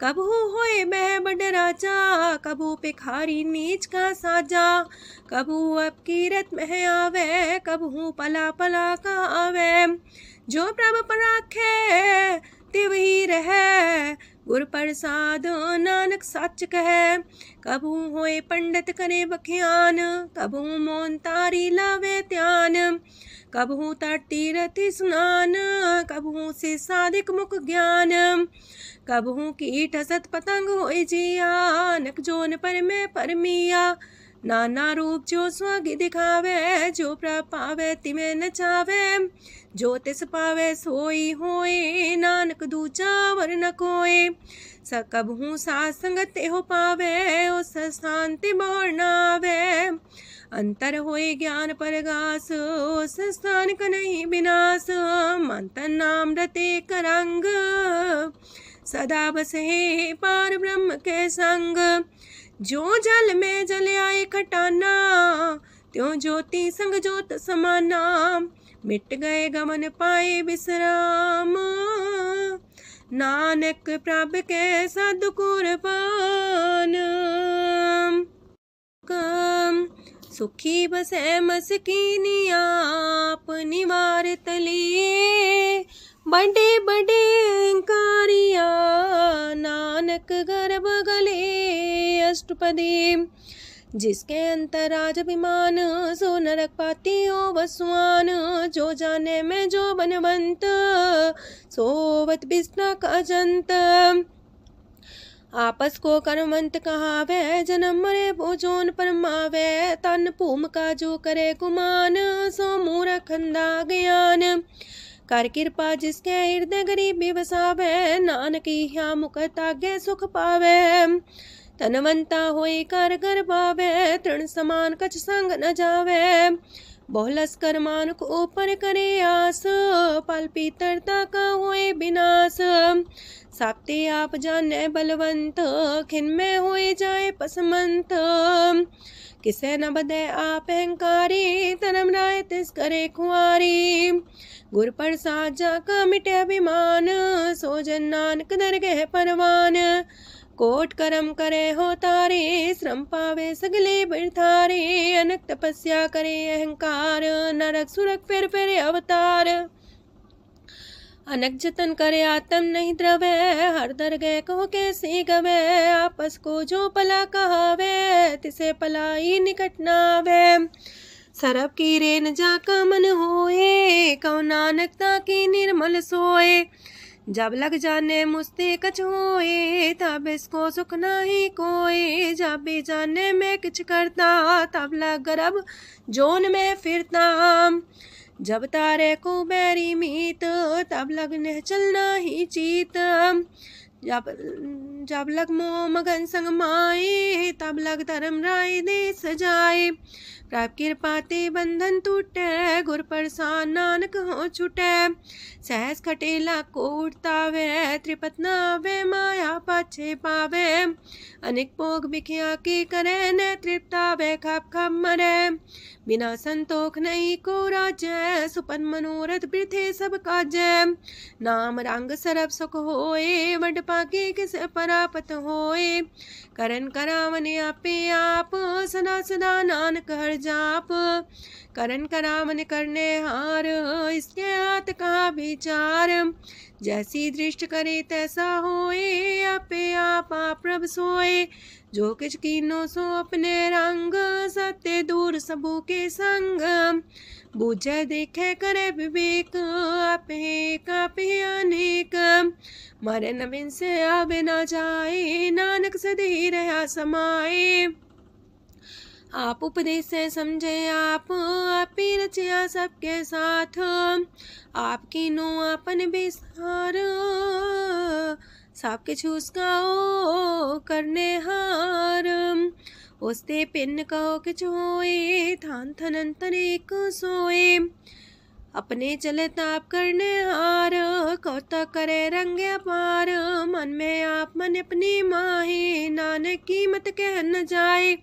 कबहू होए बह बड़ राजा, कबहू भिखारी नीच का साजा। कबहू अब कीरत में आवे, कबहू पला पला का आवे। जो प्रभ पर राखे तिव ही रहे, गुर प्रसाद नानक सच कहे। कबहू होए पंडित करे बख्यान, कबहू मौन तारी लावे ध्यान। कबहू तट तीरथ स्नान, कबहू से साधिक मुख ज्ञान। कबहू कीट हसत पतंग होए जिया, नक जोन पर में परमिया। नाना रूप जो स्वागी दिखावे, जो प्रभ पावे तिमें नचावे। जो तिस पावे सोई होए, नानक दूजा वर न कोय। सकबहू साथ संगत हो पावे, उस शांति मोर नावे। अंतर होए ज्ञान परगास, उस स्थान का नहीं विनाश। मंतन नाम रते करंग, सदा बसे पार ब्रह्म के संग। जो जल में जल आए खटाना, त्यों ज्योति संग ज्योत समाना। मिट गए गमन पाए विश्राम, नानक प्रभ के साधु कुर्बान। सुखी बसे मस्कीनी आप निवार तलिए। बड़े बड़े कारिया, नानक गर्भ गले। अष्टपदी जिसके अंतराज अभिमान, सो नरक पाती हो वसुआन। जो जाने में जो बनवंत, सोवत बिस्ना का जंत। आपस को कर्मवंत कहावे, जन्म मरे भोजोन परमावे। तन भूम का जो करे गुमान, सो मूर्ख अंधा ज्ञान। कर कृपा जिसके हृदय गरीबी बसावे, नानक यहाँ मुख तागे सुख पावे। तनवंता होई कर घर पावे, तृण समान कछ संग न जावे। बहुलस कर मानुक ऊपर करे आस, पल पीतरता का होए विनाश। साप्ते आप जाने बलवंत, खिन में होए जाए पसमंत। किसे न बदे आप अहंकारी, धर्म राय तिस करे खुआरी। गुर प्रसाद जाका मिटे अभिमान, सो जन नानक दरगह परवान। कोट करम करे हो तारे, श्रम पावे सगले बिरथारे। अनक तपस्या करे अहंकार, नरक सुरक फिर अवतार। अनक जतन करे आत्म नहीं द्रवे, हर दरगह कहो कैसे गवे। आपस को जो पला कहावे, तिसे पलाई निकट नावे। सरब की रेन जाका मन होए, कहो नानक ताकी निर्मल सोए। जब लग जाने मुझते कछ होए, तब इसको सुख नाही कोई। जब भी जाने में किछ करता, तब लग गर्भ जोन में फिरता। जब तारे को बैरी मीत, तब लगने चलना ही चीत। जब लग मोह मगन संग माए, तब लग धर्म राय दे सजाए। प्रभ कृपा ते बंधन टूटे, गुर प्रसाद नानक हो छूटे। सहस खटेला को उठतावे, त्रिपत नावे माया पाछे पावे। अनेक भोग बिखिया की करे, न तृप्तावे खप खप मरे। बिना संतोख नहीं को राजय, सुपन मनोरथ वृथे सब काजय। नाम रंग सरब सुख होए, वड पाके किस परापत होए। करन करावन आपे आप, सदा सदा नानक हर जाप। करन करावन करने हार, इसके हाथ का विचार। जैसी दृष्ट करे तैसा होए, आपे आप प्रभ सोए। जो किछ कीनो सो अपने रंग, सत्य दूर सबू के संग। बूझे देखे करे विवेक, आपे अनेक। मरे नवीन से आवे ना जाए, नानक सदी रहा समाए। आप उपदेश से समझे आप ही रचिया सबके साथ। आपकी नो आपन विस्तार, सबके छूस गाओ करने हार। उसते पिन कहो किछ होए, थान थनन तनेक सोए। अपने चले ताप करने हार, कौतक करे रंग अपार। मन में आप मन अपनी माहे, नानक की मत कह न जाए।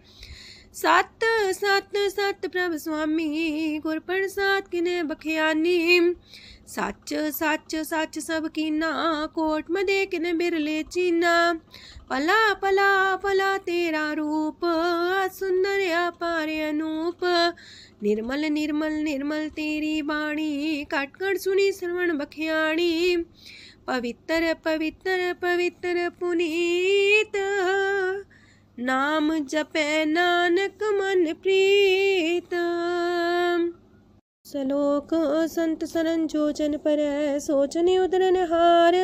सत सत सत प्रभ स्वामी, गुर प्रसाद किने बखियानी। सच सच सच सब कीना, कोट मदे किने बिरले चीना। पला पला पला तेरा रूप, सुंदर अपार अनूप। निर्मल निर्मल निर्मल तेरी बाणी, काटकर सुनी श्रवण बखियाणी। पवित्र पवित्र पवित्र पुनीत, नाम जपे नानक मन प्रीत। सलोक संत सरन जोजन पर, सोचने उदरन हार।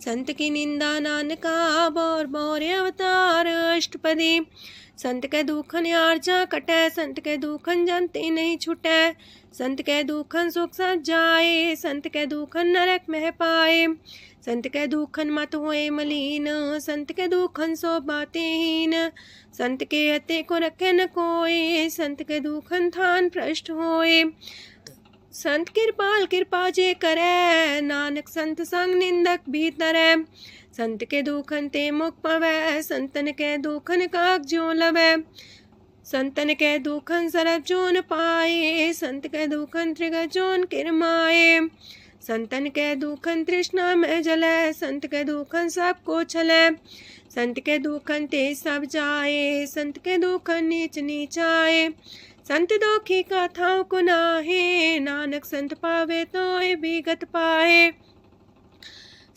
संत की निंदा नानका, बौर बौर अवतार। अष्टपदी संत के दुखन आर्जा कटे, संत के दुखन जानते नहीं छुटे। संत के दुखन सुख सज जाए, संत के दुखन नरक में पाए। संत के दुखन मत होए मलीन, संत के दुखन सो बातें हीन। संत के अते को रखे न कोई, संत के दुखन थान भ्रष्ट होए। संत कृपाल कृपा जे करे, नानक संत संग निंदक भीतरै। संत के दुखन ते मुख पवै, संतन के दुखन काग ज्यों लवै। संतन के दुखन सरब जोन पाए, संत के दुखन त्रिगत जोन किरमाए। संतन के दुखन तृष्णा में जले, संत के दुखन सबको छले। संत के दुखन ते सब जाए, संत के दुखन नीच नीचाए। संत दोखी कथाओं को नाहे, नानक संत पावे तो भी गत पाए।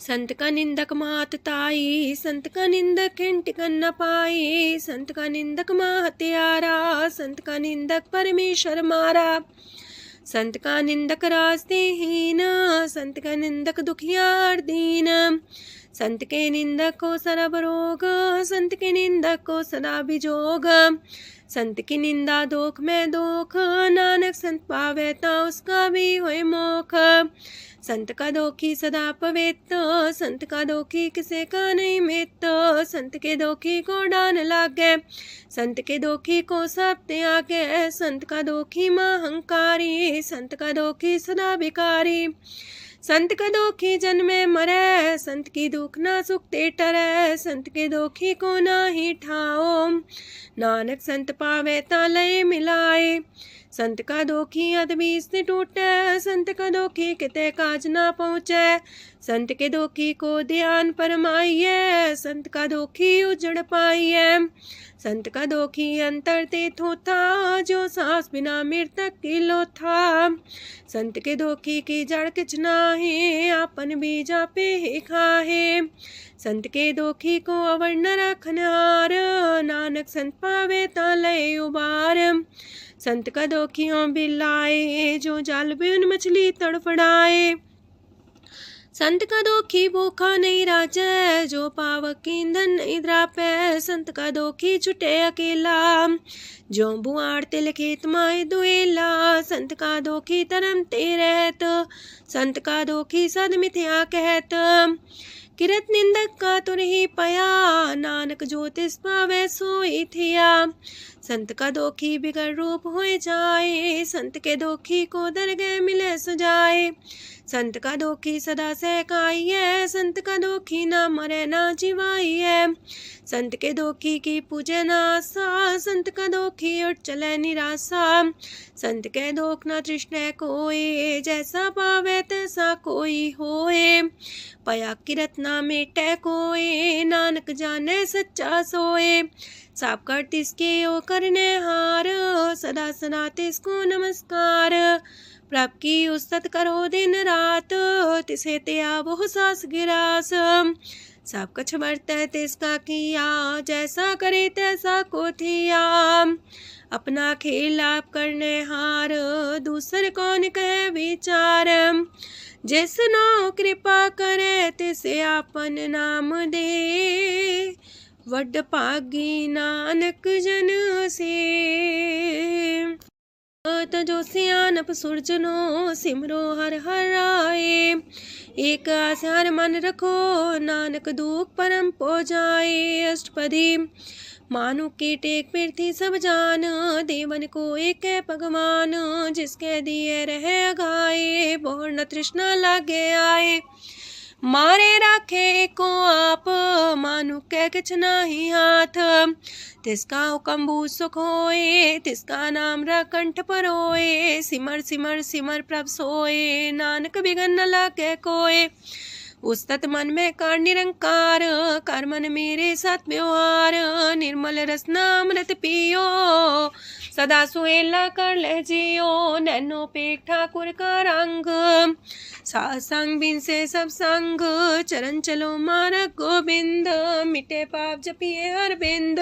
संत का निंदक मात ताई, संत का निंदक खिंट कर न पाई। संत का निंदक माँ हत्यारा, संत का निंदक परमेश्वर मारा। संत का निंदक रास्तेहीन, संत का निंदक दुखियार दीन। संत के निंदक को सरब रोग, संत के निंदक को सदा बिजोग। संत की निंदा दोख में दोख, नानक संत पावे ता उसका भी होए मोख। संत का दोखी सदा पवित्र, संत का दोखी किसे का नहीं मित। संत के दोखी को डान लागे, संत के दोखी को सब त्यागे। संत का दोखी महांकारी, संत का दोखी सदा भिकारी। संत का दोखी जन्मे मरे, संत की दुख ना सुख ते टरे। संत के दोखी को ना ही ठाओ, नानक संत पावे ता लय मिलाए। संत का दोखी अदबीस से टूटे, संत का दोखी किते काज ना पहुँचे। संत के दोखी को ध्यान परमाइए, संत का दोखी उजड़ पाइए। संत का दोखी अंतर ते थोथा, जो सांस बिना मृतक की लोथा। संत के दोखी की जड़ किच नाहे, आपन बीजा पे ही खाहे। संत के दोखी को अवर न रखनहार, नानक संत पावे ता लय उबार। संत का दोखियों बिलाए, जो जाल बिन मछली तड़फड़ाए। संत का दोखी भूखा नहीं राजे, जो पावक ईंधन नहीं द्रापे। संत का दोखी छुटे अकेला, जो बुआड़ तिल खेत माए दुएला। संत का दोखी तरम ते रहत, संत का दोखी सद मिथ्या कहत। किरत निंदक का तुर ही पया, नानक जो तिस पावे सोई थिया। संत का दोखी बिगड़ रूप होए जाए, संत के दोखी को दरगह मिले सुजाए। संत का दोखी सदा सहकाइए, संत का दोखी ना मरे ना जीवाइए। संत के दोखी की पूजे ना आशा, संत का दोखी उठ चले निराशा। संत के दोख ना तृष्णा कोई, जैसा पावे तैसा कोई होए। पया किरत ना मेटे कोई, नानक जाने सच्चा सोए। साप कर तिसके ओ करने हार, सदा सदा तिसको नमस्कार। प्रभ की उस्तत करो दिन रात, तिसे त्या बहु सास गिरास। सब कुछ बरतै तिसका किया, जैसा करे तैसा को थिया। अपना खेल आप करने हार, दूसर कौन कहे विचार। जिसनो कृपा करे तिसे आपन नाम दे, वड पागी नानक जन से। तजो सियानप सुरजनो, सिमरो हर हर आए। एक आस हर मन रखो, नानक दुख परम पो जाए। अष्टपदी मानु के टेक पृथ्वी सब जान, देवन को एक है भगवान। जिसके दिए रहे अघाए, बोर न तृष्णा लागे आए। मारे राखे को आप, मानु के किछ नाही हाथ। तिसका हुक्म सुख होए, तिसका नाम रकंठ पर होए। सिमर सिमर सिमर प्रभ सोए, नानक बिगन न लागे कोय। उस्तत मन में कर निरंकार, कर मन मेरे साथ व्यवहार। निर्मल रसना अमृत पियो, सदा सुहेला कर ले जियो। नैनो पेट ठाकुर का रंग, सासंग बिन से सब संग। चरण चलो मार्ग गोविंद, मिटे पाप जपिए हर बिंद।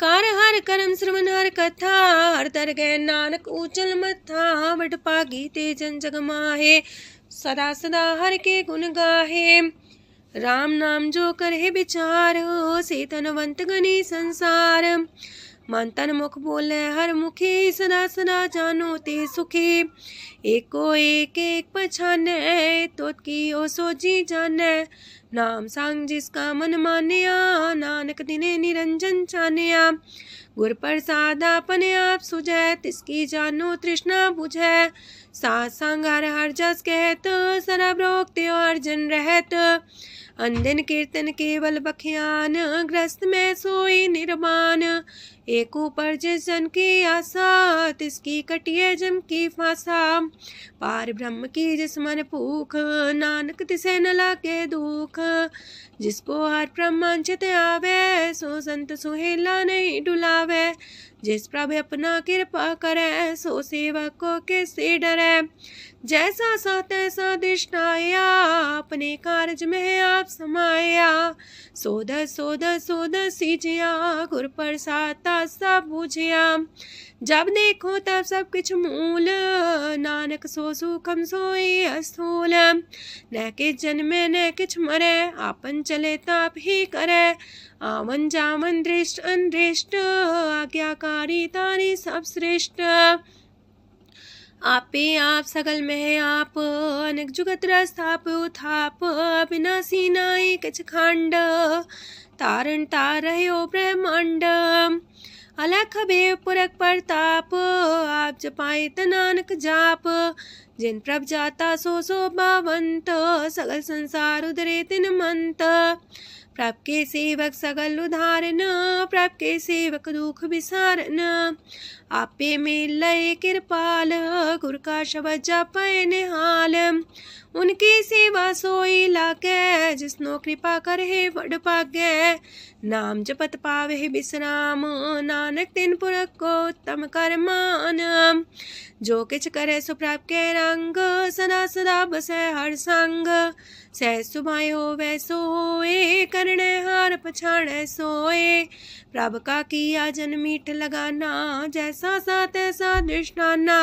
कार हर करम श्रवण हर कथा, हर दरगह नानक ऊचल मथा। वड पागी ते जन जग माहे, सदा सदा हर के गुण गाहे। राम नाम जो करे विचार, से तनवंत गनी संसार। मन तन मुख बोले हर मुखी, सदा सदा जानो ते सुखी। एको एक एक पछाने, तोत की ओ सोजी जाने। नाम सांग जिसका मन मानिया, नानक दिने निरंजन चानिया। गुर प्रसाद अपने आप सुझै, तिसकी जानो तृष्णा बुझै। साथ संग हर हर जस कहत, सरब रोग त्यो अर्जन रहत। अंदिन कीर्तन केवल बख्यान, ग्रस्त में सोई निर्माण। एक ऊपर जिस जन की आशा, तिसकी कटिए जम की फांसा। पार ब्रह्म की जिस मन भूख, नानक तिसे न लागे दुख। जिसको हर ब्रह्मांचित आवे, सो संत सुहेला नहीं डुलावे। जिस प्रभु अपना कृपा करे, सो सेवक को किससे डरे। जैसा सा तैसा दृष्टाया, अपने कारज में आप समाया। सोध सोध सोध सीजिया, गुर प्रसाद सब बूझिया। जब देखो तब सब कुछ मूल, नानक सो सुखम सोई अस्थूल। न किछ जन्मे न किछ मरे, आपन चले ताप ही करे। आवन जावन दृष्ट अनदृष्ट, आज्ञाकारी तारी सब श्रेष्ठ। आपे आप सगल में आप, अनेक जुगत रस्थाप उथाप। अविनाशी नाई किछ खंड, तारण तार रह्यो ब्रह्मांड। अलख बेव पुरख प्रताप, आप जपाए नानक जाप। जिन प्रभ जाता सो शोभावंत, सगल संसार उधरे तिन मंत। प्रभ के सेवक सगल उधारन, प्रभ के सेवक दुख विसारन। आपे में लय कृपाल, गुर का शब्द जपै निहाल। उनकी सेवा सोई लागे, जिसनो कृपा करे वड पागे। नाम जपत पावे विश्राम, नानक तिन पुरख को उत्तम कर मान। जो किछ करे सो प्रभ के रंग, सदा सदा बसै हर संग। सह सुभाए होवै सो होए, करणे हार पछाड़ै सोए। प्रभ का किया जन मीठ लगाना, जैसा सा तैसा दृष्टाना।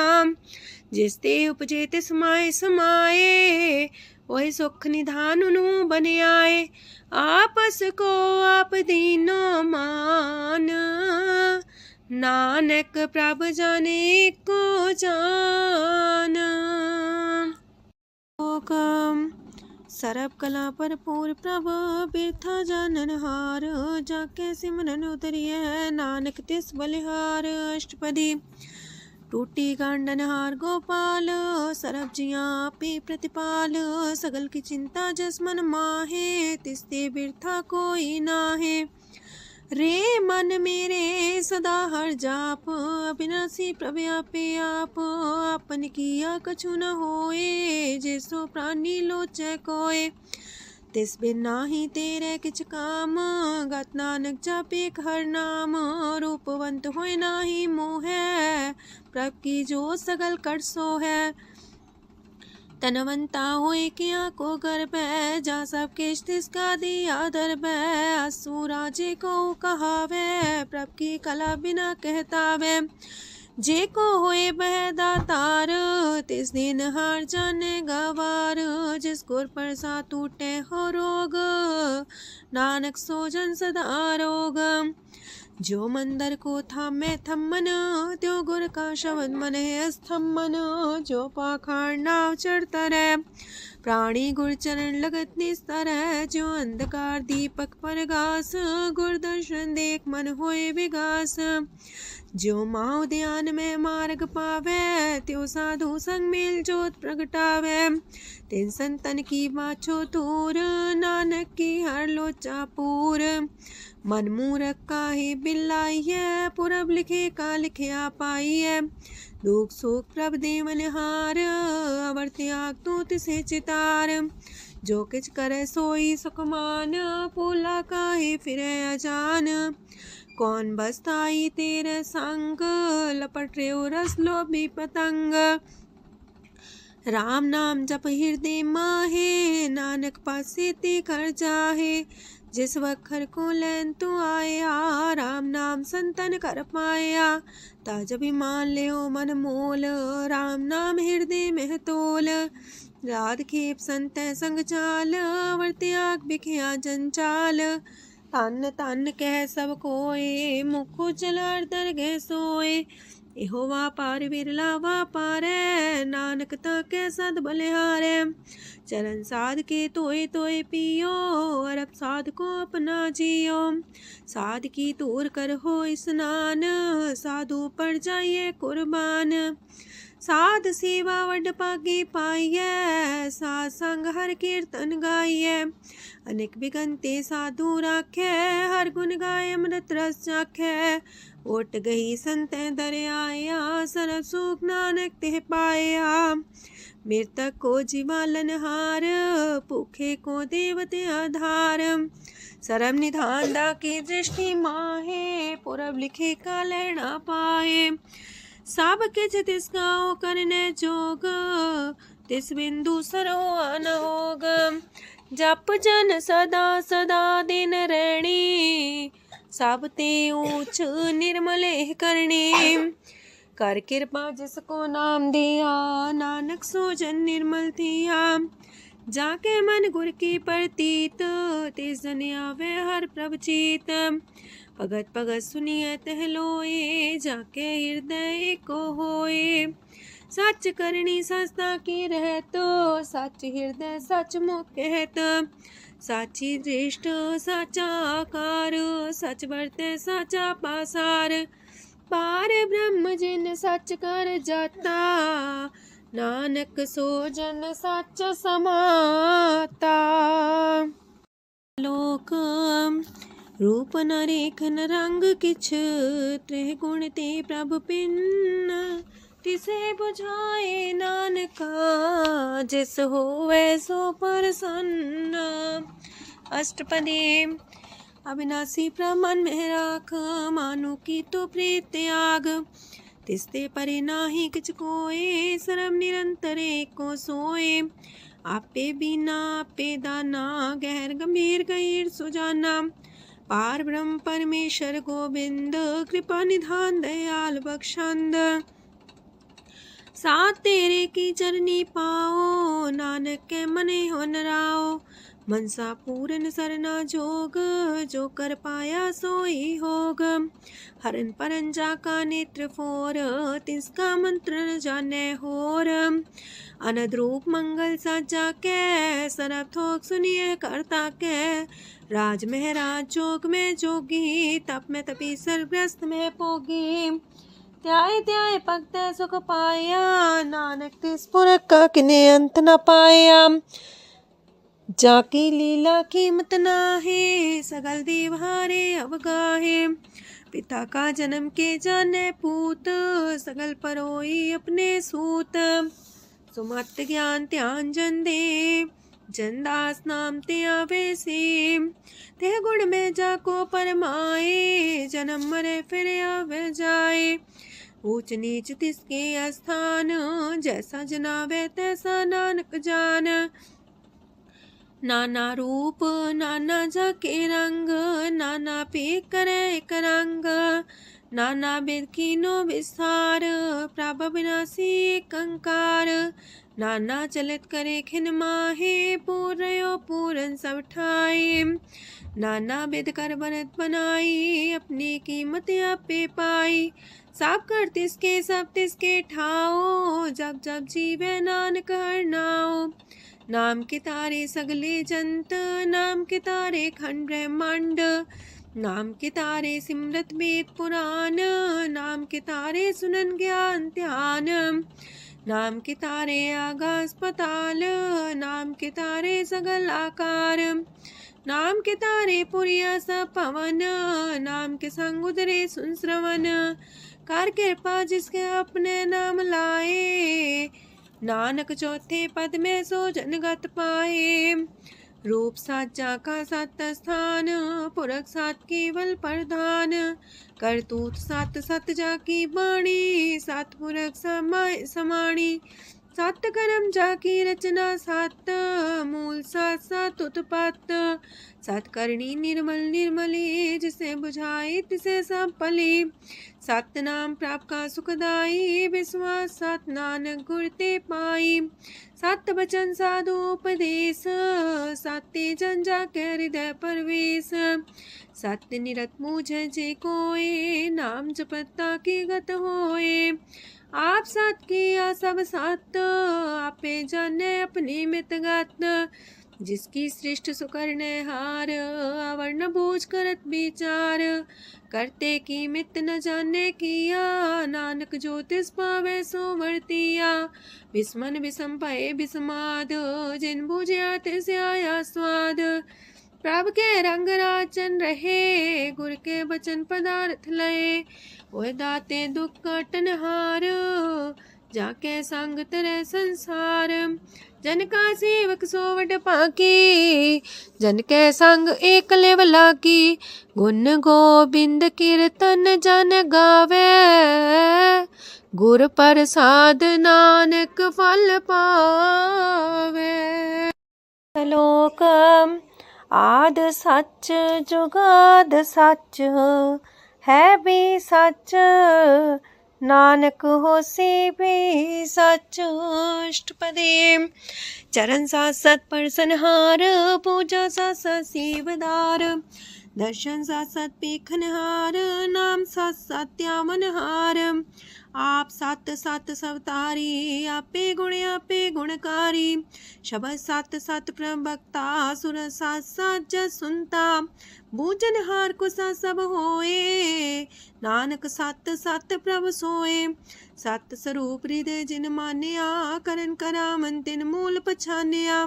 जिस ते उपजे तिस माए समाए, वही सुख निधान उनु बन आए। आपस को आप दीनो मान, नानक प्रभ जाने को जान। सर्व कला पर पूर प्रभ, बिरथा जानन हार। जाके सिमरन उतरिय, नानक तिस बलिहार। अष्टपदी। टूटी गांडन हार गोपाल, सरब जिया पे प्रतिपाल। सगल की चिंता जस मन माहे, तिसते बिरथा कोई नाहे। रे मन मेरे सदा हर जाप, अविनाशी प्रभु आपे आप। आपन किया कछु न होए, जैसो प्राणी लोचै कोय। तिस बिन नाही तेरे किछ काम, गत नानक जापे हर नाम। रूपवंत होय नाही मोह, प्रभ की जो सगल कर सो है। तनवंता होए किया को गर्भ, जा सब किश तिसका दिया दर्ब। असु राजे को कहावे, प्रभ की कला बिना कहतावे। जे को होए बह दातार, तिस दिन हार जाने गवार। जिस गुर प्रसाद टूटे हो रोग, नानक सो जन सदा रोग। जो मंदर को थामे थम्मन, त्यो गुर का शब्द मन है स्तम्भन। जो पाखाड़ नाव चढ़ता रहे, प्राणी गुर चरण लगत निस्तर है। जो अंधकार दीपक पर घास, गुर दर्शन देख मन होए विगास। जो माओ ध्यान में मार्ग पावे, त्यो साधु संग मेल जोत प्रगटावे। तिन संतन की बाछो तूर, नानक की हर लोचा पूर। मन मूरख काहे बिलाइए, पुरब लिखे का लिखिया पाइए। दुख सुख प्रभ देवन हार, अवर त्याग तो तिसे चितार। जो किछ करे सोई सुखमान, पोला काहे फिरे अजान। कौन बसताई तेरे संग, लपट रे रस लोभी पतंग। राम नाम जप हृदय माहे, नानक पासे ते कर जाहे। जिस वखर को लैन तू आया, राम नाम संतन कर पाया। ताज अभिमान ले मन मोल, राम नाम हृदय में तोल। राध खेप संत संग चाल, वर त्याग बिखिया जंचाल। तन तन कह सब कोय, मुखो चलार दरगह सोए। एहो वापार विरला वापारै, नानक ताके सद बलिहारै। चरण साध के तोय तोय पियो, अरब साध को अपना जियो। साध की तूर कर हो स्नान, साधु पर जाइए कुर्बान। साध सेवा वड पागे पाइए, साध संग हर कीर्तन गाइए। अनेक बिगंते साधु राखे, हर गुण गाय अमृत रस चाखे। ओट गई संत दर आया, सरब सुख नानक तिह पाया। मृतक को जीवालन हार, भूखे को देवते आधार। सरम निधान दा की दृष्टि माहे, पूरब लिखे का लहना पाए। सब किछ तिस गाओ करने जोग, तिस बिंदु सरो अनहोग। जप जन सदा सदा दिन रैणी, सब ते ऊंच निर्मले करणी। कर कृपा जिसको नाम दिया, नानक सो जन निर्मल थिया। जाके मन गुर की प्रतीत, तिस जन आवे हर प्रभ चीत। भगत भगत सुनिए तह लोए, जाके हृदय को होए। सच करनी सस्ता की रहत, सच हृदय सच मुख कहत। साची दृष्ट साचा आकार, सच बरते साचा पासार। पार ब्रह्म जिन सच कर जाता, नानक सो जन सच समाता। लोक रूप न रेखन रंग किछ, त्रिह गुण ते प्रभु पिन्न। तिसे बुझाए नानका, जिस होवे सो प्रसन्न। अष्टपदी। अविनाशी प्रमन में राख, मानो की तो प्रीत त्याग। तिसते परे नाही किछ कोय, सरम निरंतर एको सोए। आपे बिना आपे दाना, गहर गंभीर गहीर सुजाना। पार ब्रह्म परमेश्वर गोविंद, कृपा निधान दयाल बख्शंद। साथ तेरे की चरनी पाओ, नानक के मने हो नराओ। मनसा पूरन सरना जोग, जो कर पाया सोई होग। हरन परन जाका नेत्र फोर, तिसका मंत्र न जाने होर। अनद रूप मंगल साजा के, सरब थोक सुनिए करता के। राज महराज जोग में जोगी, तप में तपी सर्वग्रस्त में पोगी। त्याय त्याय भगत सुख पाया, नानक तिस पुरख का किने अंत न पाया। जाकी लीला कीमत नाहे, सगल देव हारे अवगाहे। पिता का जन्म के जाने पूत, सगल परोई अपने सूत। सुमत ज्ञान ध्यान जन दे, जनदास नाम ते आवे से। ते गुण में जाको परमाए, जन्म मरे फिर आवे जाए। ऊंच नीच तिसके स्थान, जैसा जनावे तैसा नानक जान। नाना रूप नाना जाके रंग, नाना पे करे एक रंग। नाना विध कीनो विस्तार, प्रभ विनाशी एक अंकार। नाना चलित करे खिन माहे, पूर्यो पूरन सब ठाए। नाना विध कर बनत बनाई, अपनी कीमत आपे पाई। सब कर तिसके सब तिसके ठाओ, जब जब जीवे नानक हर नाओ। नाम के तारे सगले जंत, नाम के तारे खंड ब्रह्मांड। नाम के तारे सिमरत वेद पुराण, नाम के तारे सुनन ज्ञान ध्यान। नाम के तारे आकाश पाताल, नाम के तारे सगल आकार। नाम के तारे पुरिया सब पवन, नाम के संग उदरे सुन श्रवण। कर कृपा जिसके अपने नाम लाए, नानक चौथे पद में सो जनगत पाए। रूप साचा का सत स्थान, पुरख सात केवल प्रधान। करतूत सात सत जाकी बाणी, सात पुरख समाणी। सात कर्म जाकी रचना सात, मूल सात सात उत्पत्त। सात करणी निर्मल निर्मली, जिसे बुझाई तिसे सब पली। सत नाम प्राप का सुखदाई, विश्वास सत नानक गुर ते पाई। सत बचन साधु उपदेश, सत्य जन जाके हृदय परवेश। सत्य निरत मुझे जे कोय, नाम जपता की गत होए। आप सत किया सब सत, आपे जाने अपनी मित गत। जिसकी सृष्ट सुकरने हार, अवर्ण बूझ करत विचार। करते की मित न जाने किया, नानक जो तिस पावे सो वर्तिया। विस्मन विषम भय विस्माद, जिन बुझिया तिस आया स्वाद। प्रभ के रंग राचन रहे, गुर के बचन पदार्थ लय। ओए दाते दुख काटन हार, जाके संग तेरे संसार। जन का सेवक सोवट पाकी, जन के संग एक लेवला की। गुण गोबिंद कीर्तन जन गावे, गुर प्रसाद नानक फल पावे। श्लोक आद सच जुगाद सच, है भी सच नानक होसी भी सच। अष्टपदी चरण साथ साथ परसनहार, पूजा साथ साथ सेवदार। दर्शन साथ साथ पेखनहार, नाम साथ साथ त्यावनहार। आप सत सत सवतारी, आपे गुणकारी। शबद सत सत प्रभक्ता, सुर साथ साथ जस सुनता। बूझनहार को सा सब होए, नानक सत सत प्रभ सोए। सत स्वरूप हृदय जिन मानिया, करन करामन तिन मूल पछानिया।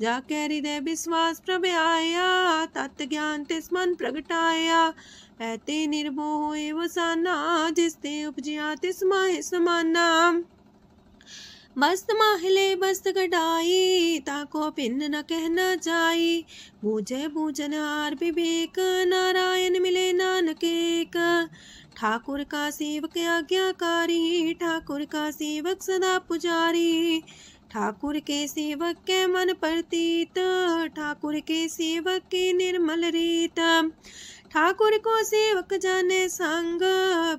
जाके हृदय विश्वास प्रभ आया, तत् ज्ञान तिस मन प्रगटाया। ऐते निर्भो होए वसाना, जिसते उपजिया तिस माहि समाना। बस्त माहिले बस्त कटाई, ताको भिन्न न कहना जाई। बूझे बूझनहार विवेक, नारायण मिले नानक एक। ठाकुर का सेवक आज्ञाकारी, ठाकुर का सेवक सदा पुजारी। ठाकुर के सेवक के मन प्रतीत, ठाकुर के सेवक की निर्मल रीत। ठाकुर को सेवक जाने संग,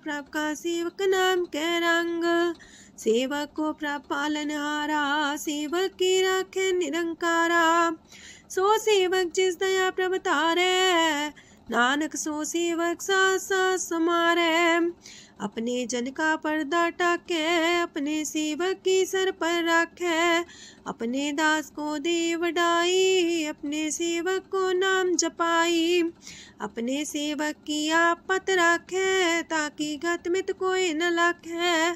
प्रभु का सेवक नाम के रंग। सेवक को प्रभु पालनहारा, सेवक की राखे निरंकारा। सो सेवक जिस दया प्रभु तारे, नानक सो सेवक साथ साथ समारे। अपने जन का पर्दा टाके, अपने सेवक की सर पर रखे। अपने दास को दे वडाई, अपने सेवक को नाम जपाई। अपने सेवक की आपत राखे, ताकि गत मित कोई न लाखे।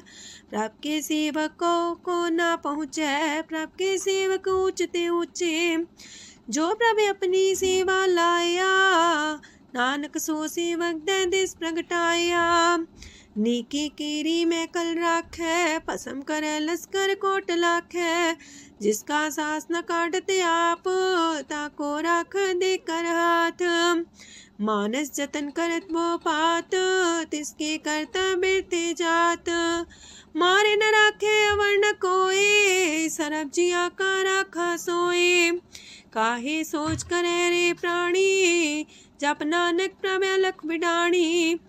प्रभु के सेवकों को ना पहुँचे, प्रभु के सेवक ऊंचते ऊंचे। जो प्रभु अपनी सेवा लाया, नानक सो सेवक दे दिस प्रगटाया। नीकी कीरी में कल राखे, पसम करे लश्कर कोट लाखे। जिसका सास न काटते आप, ताको राख दे कर हाथ। मानस जतन करत वो पात, तिसके करता बिरते जात। मारे न राखे अवर न कोई, सरब जिया का राखा सोए। काहे सोच करे रे प्राणी, जप नानक प्रभ अलख बिडाणी।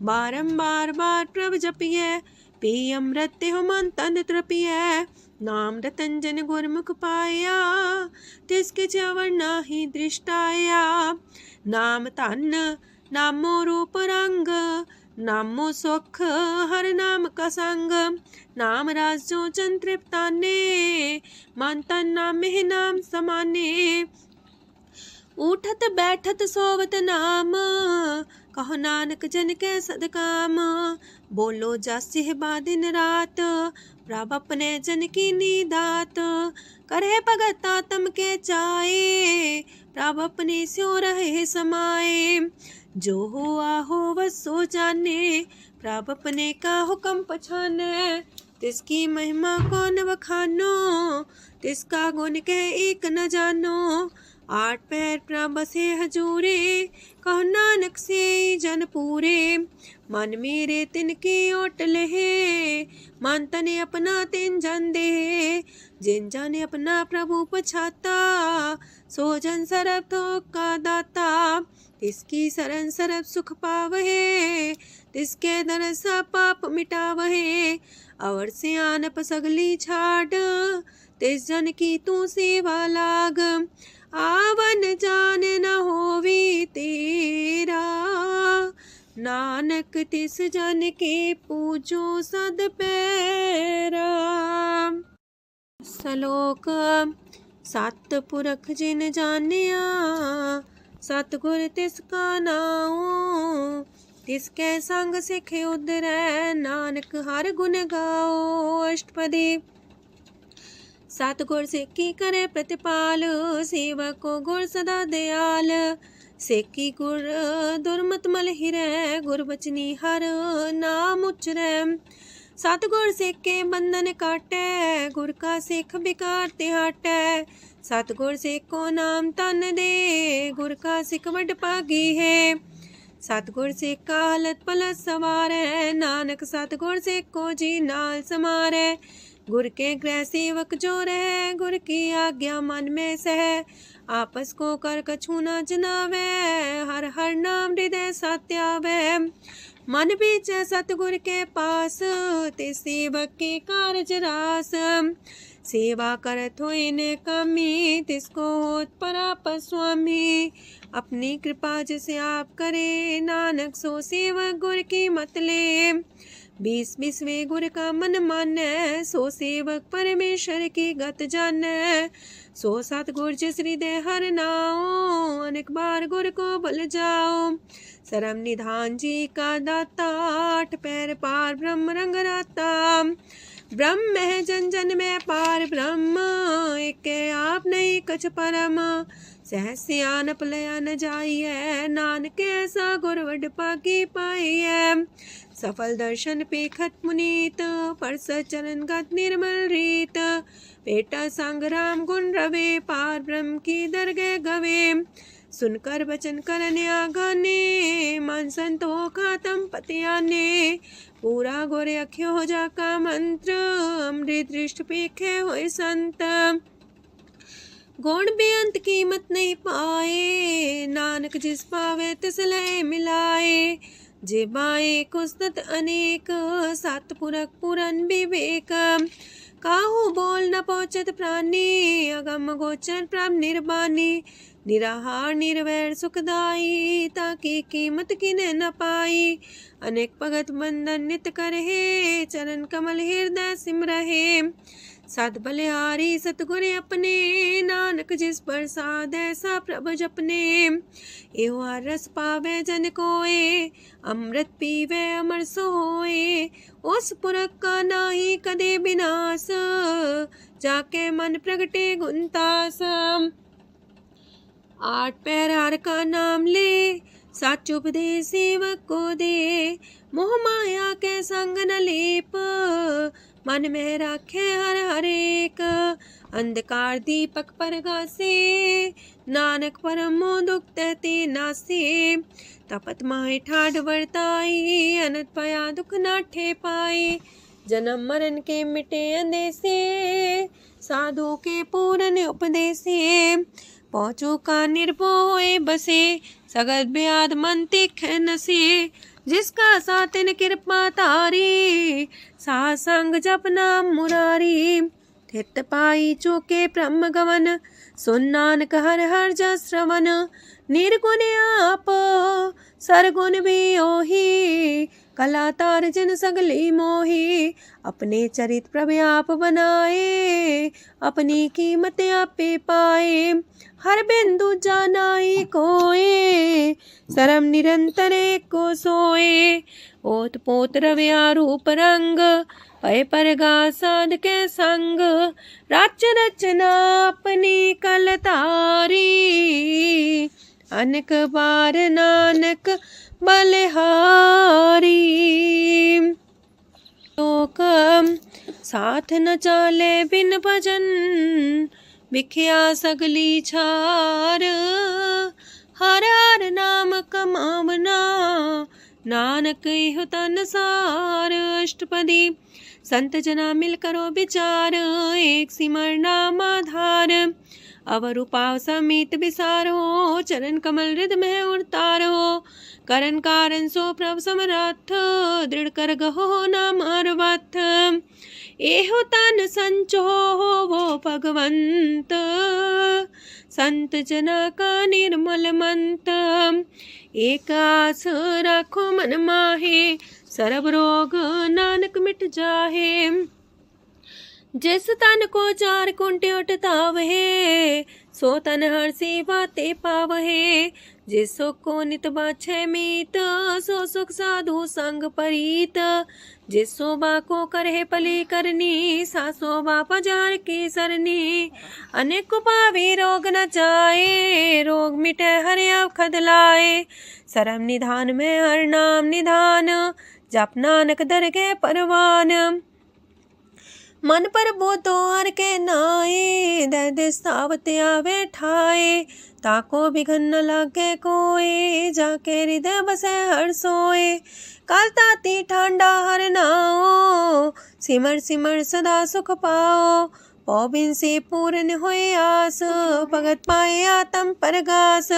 बारंबार बार प्रभ जपिए, पी अमृत हो मन तन तृपिए। नाम रतन जन गुरमुख पाया, तिसके च्यवर नाही दृष्टाया। नाम धन नामो रूप रंग, नामो सुख हर नाम का संग। नाम राज जो जन तृप्ताने, मन तन नाम में नाम समाने। उठत बैठत सोवत नाम, कहो नानक जन के सदकाम। बोलो जस बा दिन रात, प्रभ अपने जन की नीदात। करे भगत आत्म के चाए, प्रभ अपने स्यो रहे समाए। जो हुआ हो वसो जाने, प्रभ अपने का हुक्म पछाने। तिसकी महिमा कौन बखानो, तिसका गुण के एक न जानो। आठ पैर प्रभ बसे हजूरे, कहो नानक से जन पूरे। मन मेरे तिनकी ओट लहे, मन तने अपना तिन जन दे। जिन जन अपना प्रभु पछाता, सो जन सरब थोक का दाता। तिसकी शरण सरब सुख पावहे, तिसके दरस पाप मिटावहे। अवर से आनप सगली छाड़, तिस जन की तू सेवा लाग। आवन जान न होवी तेरा, नानक तिस जन के पूजो सद पैरा। श्लोक सत पुरख जिन जानिया, सतगुर तिसका नाओ। तिसके संग सिखे उदरै, नानक हर गुण गाओ। अष्टपदी सतगुर सिक्की करे प्रतिपाल, सेवक को गुर सदा दयाल। सिक्की गुर दुर्मत मल हिरै, गुर बचनी हर नाम उचरै। सतगुर सिख के बंधन काटै, गुर का सिख बिकार ते हटै। सतगुर सिख को नाम तन दे, गुर का सिख वड भागी है। सतगुर सिख का हलत पलत सवारै, नानक सतगुर सिख को जी नाल समारै। गुर के गृह सेवक जो रहे, गुर की आज्ञा मन में सह। आपस को कर कछु न जनावै, हर हर नाम हृदय सत्यावै। मन बीचै सतगुर के पास, ते सेवक के कारज रास। सेवा करत होए ने कामी, तिसको होत परापर स्वामी। अपनी कृपा जिसे आप करे, नानक सो सेवक गुर की मत ले। 20 गुर का मन मानै, सो सेवक परमेश्वर की गत जानै। सो सतगुर जिस हृदय हर नाओ, अनेक बार गुर को बल जाओ। सरम निधान जी का दाता, 8 पैर पार ब्रह्म रंग राता। ब्रह्म है जन जन में पार ब्रह्म, एक आप नहीं कछ परम। सहस सियानप लया न जाइए, नानक ऐसा गुर वड पागी पाइए। सफल दर्शन पेखत मुनीत, परस चरण गत निर्मल रीत। बेटा संग राम गुण रवे, पार ब्रह्म की दरगह गवे। सुनकर वचन करन आगाने, मन संतो खातम पतियाने। पूरा गोरे अख्यो हो जाका मंत्र, अमृत दृष्ट पेखे होए संत। गुण बेअंत कीमत नहीं पाए, नानक जिस पावे तिस लय मिलाए। जेबाए कुस्तत अनेक, सतपुरख पुरन विवेक। काहू बोल न पहुँचत प्राणी, अगम गोचर प्रभ निर्बानी। निराहार निर्वैर सुखदाई, ताकि कीमत किने न पाई। अनेक भगत बंधन नित करहे, चरण कमल हृदय सिमरहे। सत बलिहारी सतगुर अपने, नानक जिस प्रसाद ऐसा प्रभ जपने। एहो हर रस पावे जन कोय, अमृत पीवे अमर सोए। उस पुरख का नाही कदे विनाश, जाके मन प्रगटे गुणतास। 8 पैर हर का नाम ले, सच उपदेश सेवक को दे। मोह माया के संग न लेप, मन में राखे हर हर एक। अंधकार दीपक परगासे, नानक परम मोह दुख तहते नासे। तपत माहे ठाढ़ वर्ताई, अनंत पया दुख नाठे पाए। जन्म मरण के मिटे अंदेसे, साधु के पूरन उपदेसे। पहुँचो का निर्भय होए बसे, सगत ब्याद मन तीखे नसे। जिसका सातिन कृपा तारी, साध संग जप नाम मुरारी। थित पाई चूके ब्रह्म गवन, सुन नानक हर हर जस श्रवण। निर्गुण आप सरगुण भी ओही, कला तार जिन सगली मोही। अपने चरित प्रभु आप बनाए, अपनी कीमत आपे पाए। हर बिंदु जानाई कोए, सरम निरंतर को सोए। ओत पोत रव्या रूप रंग, पय परगा साध के संग। रच रचना अपनी कल तारी, अनेक बार नानक बलिहारी। लोक साथ न चाले बिन भजन, बिख्या सगली छार। हर हर नाम कमावना, नानक इह तन सार। अष्टपदी संत जना मिल करो विचार, एक सिमर नाम आधार। अवर उपाव समीत विसारो, चरण कमल हृदय में उतारो। करन कारण सो प्रभ समरथ, दृढ़ कर गहो नाम अर्वथ। एहो तन संचो हो वो भगवंत, संत जना का निर्मल मंत। एक आस राखो मन माहे, सरब रोग नानक मिट जाहे। जिस तन को 4 कुंटे उठतावहे, सो तन हर सेवा ते पावहे। जिस सुख को नित बाछे मीत, सो सुख साधु संग परीत। जिस शोभा को करहे पली करनी, सा शोभा पजार की सरनी। अनेक पावी रोग न जाए, रोग मिटे हर अवखद लाए। सरम निधान में हर नाम निधान, जप नानक दरगह परवान। मन पर बोतो हर के नाए, दर्द सावत आवे ठाए। ताको बिघन न लागे कोई, जाके हृदय बसे हर सोए। काल ताती ठांडा हर नाओ, सिमर सिमर सदा सुख पाओ। पौबिन से पूर्ण होए आस, भगत पाए आत्म परगास।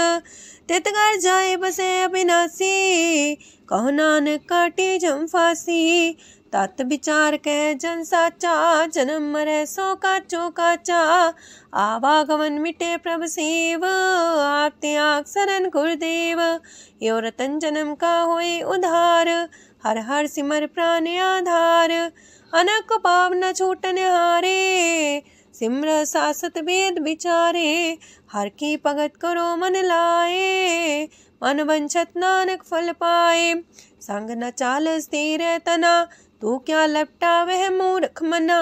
तितगर जाए बसे अविनाशी, कहो नानक काटे जम फांसी। तत् विचार कह जन साचा, जन्म मरै सो काचो काचा। आवागमन मिटे प्रभ सेव, आप त्याग शरण गुरुदेव। यो रतन जन्म का होए उधार, हर हर सिमर प्राण आधार। अनक पाव न छूटन हारे, सिमर सासत वेद विचारे। हर की भगत करो मन लाए, मन वंछत नानक फल पाए। संग न चाल स्थिर तना, तू क्या लपटा वह मूर्ख मना।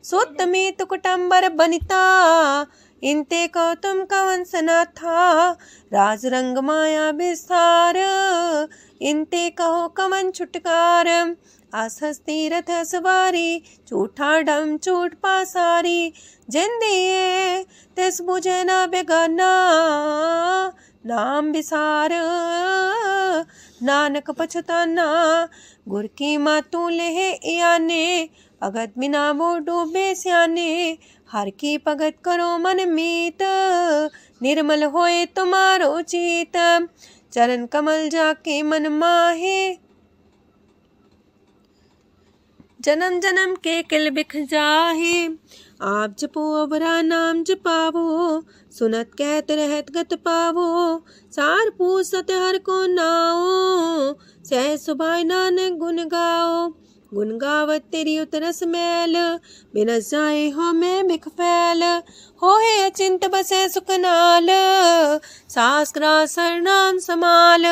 सुत में तो कुटुंबर बनिता, इनते को तुम कवन सना था। राज रंग माया विस्तार, इनते कहो कवन छुटकार। आसस तीरथ सवारी, झूठा डम झूठ पासारी। जिंदिए तिस बुझे ना बेगाना, नाम विसार नानक पछताना। गुर की मातू लेह याने, भगत बिना वो डूबे स्याने। हर की भगत करो मन मीत, निर्मल होए तुम्हारो चित। चरण कमल जाके मन माहे, जन्म जन्म के किल बिख जाहे। आप जपो अवरा नाम जपावो, सुनत कहत रहत गत पावो। सार पूसत हर को नाओ, सह सुभाय नानक गुण गाओ। गुण गावत तेरी उतरस मैल, बिनस जाए हो मैं बिख फैल। हो है अचिंत बसे सुखनाल, सास ग्रास हर नाम समाल।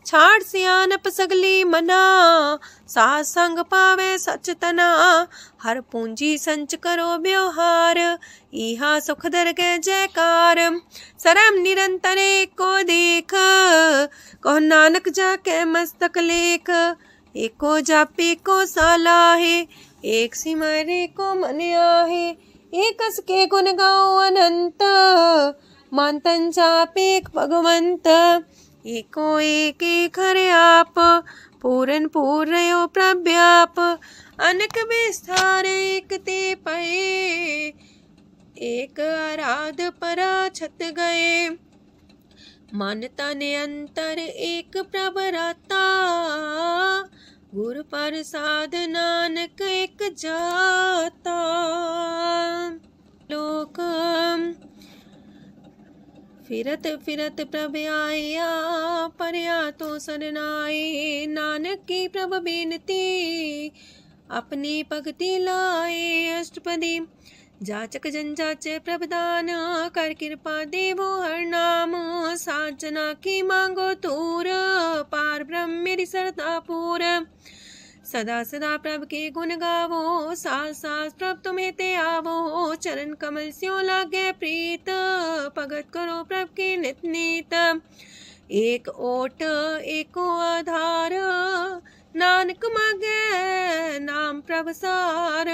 छाड़ सियानप सगली मना, सास संग पावे सच तना। हर पूंजी संच करो व्यवहार, इहा सुख दरगह जयकार। सरम निरंतर को देख, कहो नानक जाके मस्तक लेख। एको जापे को सालाहे, एक सिमरे को मन आहे। एकस के गुण गाओ अनंत, मानतन जापे भगवंत। एको एक एक हरे आप, पूरन पूर्णयो प्रव्याप। अनक विस्तार एक ते पए, एक आराध परा छत गए। मानता ने अंतर एक प्रभराता, गुर प्रसाद नानक एक जाता। लोक फिरत फिरत प्रभ आया, परया तो सरनाए। नानक की प्रभ बेनती, अपनी भगति लाए। अष्टपदी जाचक जन जाचे प्रभदान, कर कृपा देवो हर नाम। सात जना की मांगो तूर, पार ब्रह्म मेरी सरदा पूर। सदा सदा प्रभ के गुण गावो, सास सास प्रभ तुम्हें ते आवो। चरण कमल स्यों लागे प्रीत, भगत करो प्रभ के नित नीत। एक ओट एको आधार, नानक मांगे नाम प्रभ सार।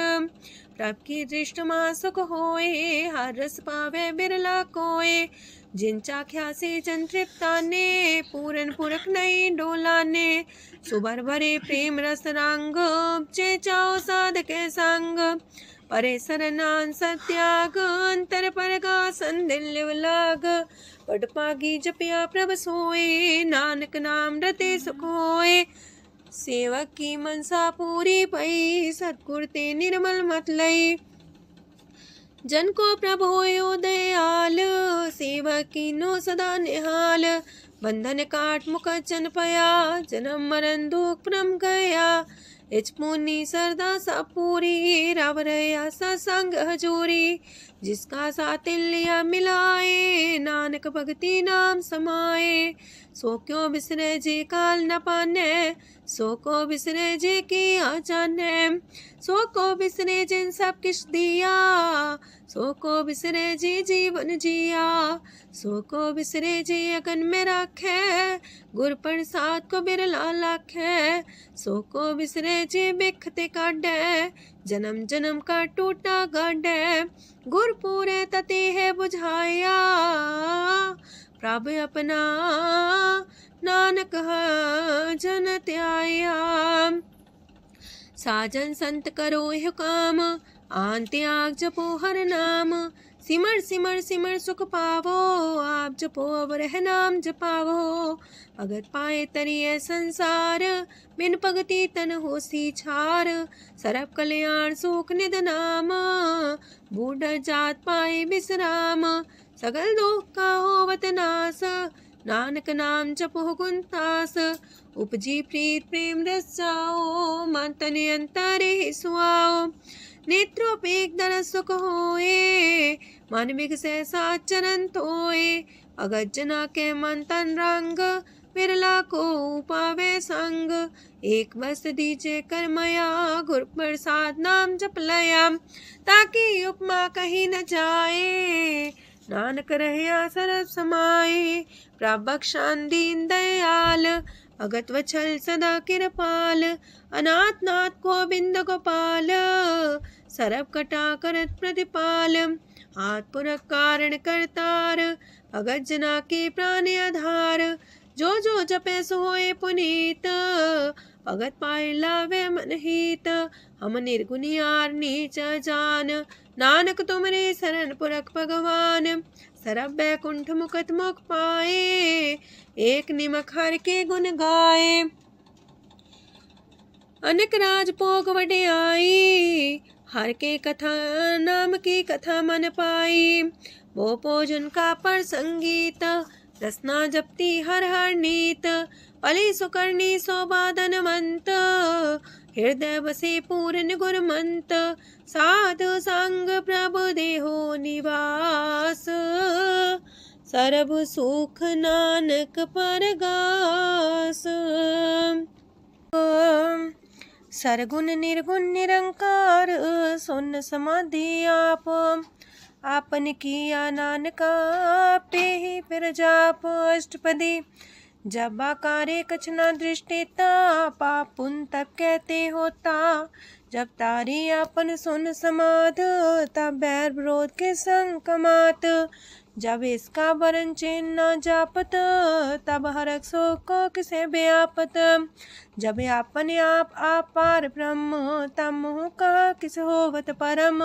प्रभ की दृष्ट मां सुख होए, हर रस पावे बिरला कोय। जिन चाख्या से जन तृप्ताने, पूरन पुरख नहीं डोलाने। सुबर भरे प्रेम रस रंग, उपजे चाओ साधके संग। परे सरनान सत्याग, अंतर परगा संदिल लाग। पट पागी जपिया प्रभ सोए, नानक नाम रते सुख होए। सेवक की मनसा पूरी पई, सतगुर ते निर्मल मत लई। जन को प्रभ होयो दयाल, सेवक की नो सदा निहाल। बंधन काट मुख चन पया, जन्म मरण दुख परम गया। इच पुनी सरदा सा पूरी, राव रया सत्संग हजूरी। जिसका सातिल्य मिलाए, नानक भगति नाम समाए। सो क्यों बिसरे जी काल न पाने, सो को बिसरे जी की जाने। सो को बिसरे जिन सब किछ दिया, सो को बिसरे जी जीवन जिया। सो को बिसरे जी अगन में राखे, गुर प्रसाद को बिरला लाखे। सो को बिसरे जी बिखते काटे, जन्म जन्म का टूटा गाडे। गुर पूरे तति है बुझाया, प्रभु अपना नानक जन त्याया। साजन संत करो यह काम, आन त्याग जपो हर नाम। सिमर सिमर सिमर सुख पावो, आप जपो अब रह नाम जपावो। भगत पाए तरिए संसार, बिन भगति तन होसी छार। सरब कल्याण सुख निध नाम, बूढ़ जात पाए विश्राम। सगल दुख का होवत नाश, नानक नाम जपो गुणतास। उपजी प्रीत प्रेम रस जाओ, मन तन अंतर ही सुआओ। नेत्रोपेक दर सुख होए, मन बिगसे सात चरण धोए। अगत जना के मन तन रंग, बिरला को पावे संग। एक बस दीजे कर मया, गुर प्रसाद नाम जप लया। ताकि उपमा कहीं न जाए, नानक रहया सरब समाए। प्रभक्षान दीन दयाल, अगत वछल सदा कृपाल। अनाथ नाथ गोविंद गोपाल, सरब कटा करत प्रतिपाल। हाथ पुरख कारण करतार, भगत जना के प्राण आधार। जो जो जपे सो होए पुनीत, भगत पाए लावे मन हित। हम निर्गुनियार नीच जान, नानक तुमरे शरण पुरख भगवान। सरब बैकुंठ मुकत मुख पाए, एक निमक हर के गुण गाए। अनेक राज भोग वड्याई, हर के कथा नाम की कथा मन पाई। वो भोजन का पर संगीत, रसना जपती हर हर नीत। पली सुकर्णी सोबादन मंत, हृदय बसे पूर्ण गुरमंत। साधु संग प्रभु देहो निवास, सरब सुख नानक परगास। सरगुण निर्गुण निरंकार, सुन समाधि आप। आपन किया नानका, पे ही फिर जाप अष्टपदी। जब आकारे कछ न दृष्टिता, पाप पुन तब कहते होता। जब तारी आपन सुन समाध, तब बैर विरोध के संग कमात। जब इसका वरण चिन्ह न जापत, तब हरक सो को किसे व्यापत। जब आपने आप पार ब्रह्म, तब मोह का किस होवत परम।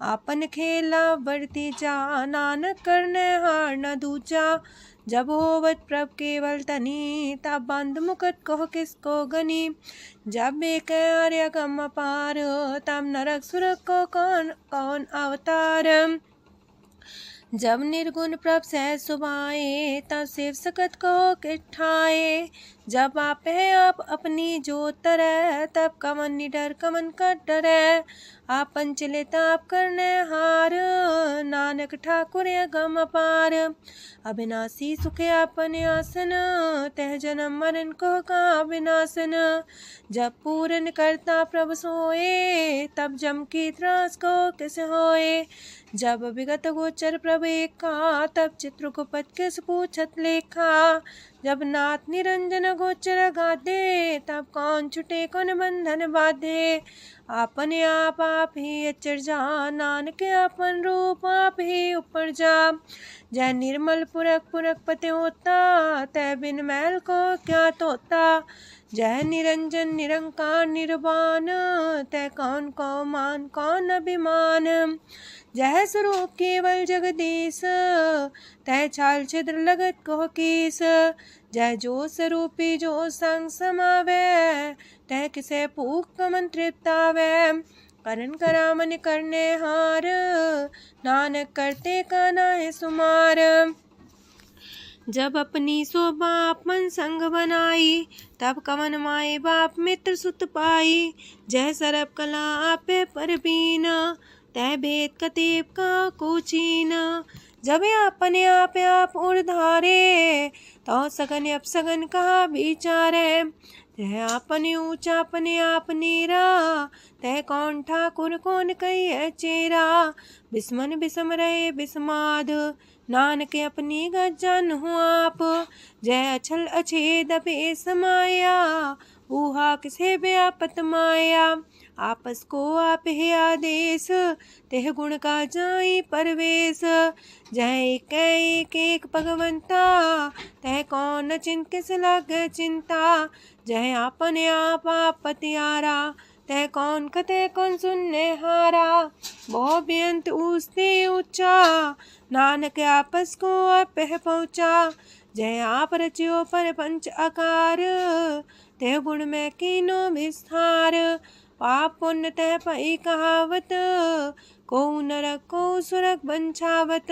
आपन खेला बढ़ती जा, नानक करने हार न दूजा। जब होवत प्रभ केवल तनी, तब बंद मुकुट कहो किसको गनी। जब एक आर्य गम पार, तब नरक सुरक को कौन कौन अवतार। जब निर्गुण प्रभ सहज सुभाए, तब शिव सकत को किठाए। जब आप है आप अपनी जो तरह, तब कमन निडर कमन का डरे। आपन चले ताप करने हार, नानक ठाकुर गम अपार। अविनाशी सुख आपन आसन, तह जन्म मरण को का विनाशन। जब पूरन करता प्रभु सोए, तब जम की त्रास को किस होए। जब विगत गोचर प्रभु एका, तब चित्रकूपत किस पूछत लेखा। जब नाथ निरंजन गोचर गादे, तब कौन छुटे कौन बंधन बाधे। आपने आप ही अचर जा, नानक आपन रूप आप ही ऊपर जा। जय निर्मल पुरख पुरख पते होता, तय बिन मैल को क्या तोता। जय निरंजन निरंकार निर्वाण, तय कौन को मान कौन अभिमान। जय स्वरूप केवल जगदीश, तय छाल छिद्र लगत को कीस। जय जो स्वरूपी जो संग समावे, तय किसे पूक कमन तृप्तावे। करण करा मन करने हार, नानक करते का नाहि सुमार। जब अपनी सो बाप मन संग बनाई, तब कवन माए बाप मित्र सुत पाई। जय सरब कला आपे परबीन, तै भेद कतीब का कुचीन। जब अपने आप उर्धारे, तो सगन अपसगन कहा विचारे। तह अपने ऊंचा अपने आप नीरा, तह कौन ठाकुर कौन कही चेरा। बिस्मन बिसम रहे बिस्माद, नानक अपनी गजन हूँ आप। जय अछल अछेद पे समाया, ऊहा किसे व्यापत माया। आपस को आप है आदेश, तेह गुण का जाई परवेश। जय एक एक भगवंता, तह कौन चिंत किस लग चिंता। जय आपने आप पतियारा, तह कौन कते कौन सुनने हारा। बहु बेअंत ऊसते ऊंचा, नानक आपस को आप पहुँचा। जय आप रचियो पर पंच आकार, तह गुण में कीनो विस्तार। पाप पुण्य तह पई कहावत, को नरक को सुरग बंछावत।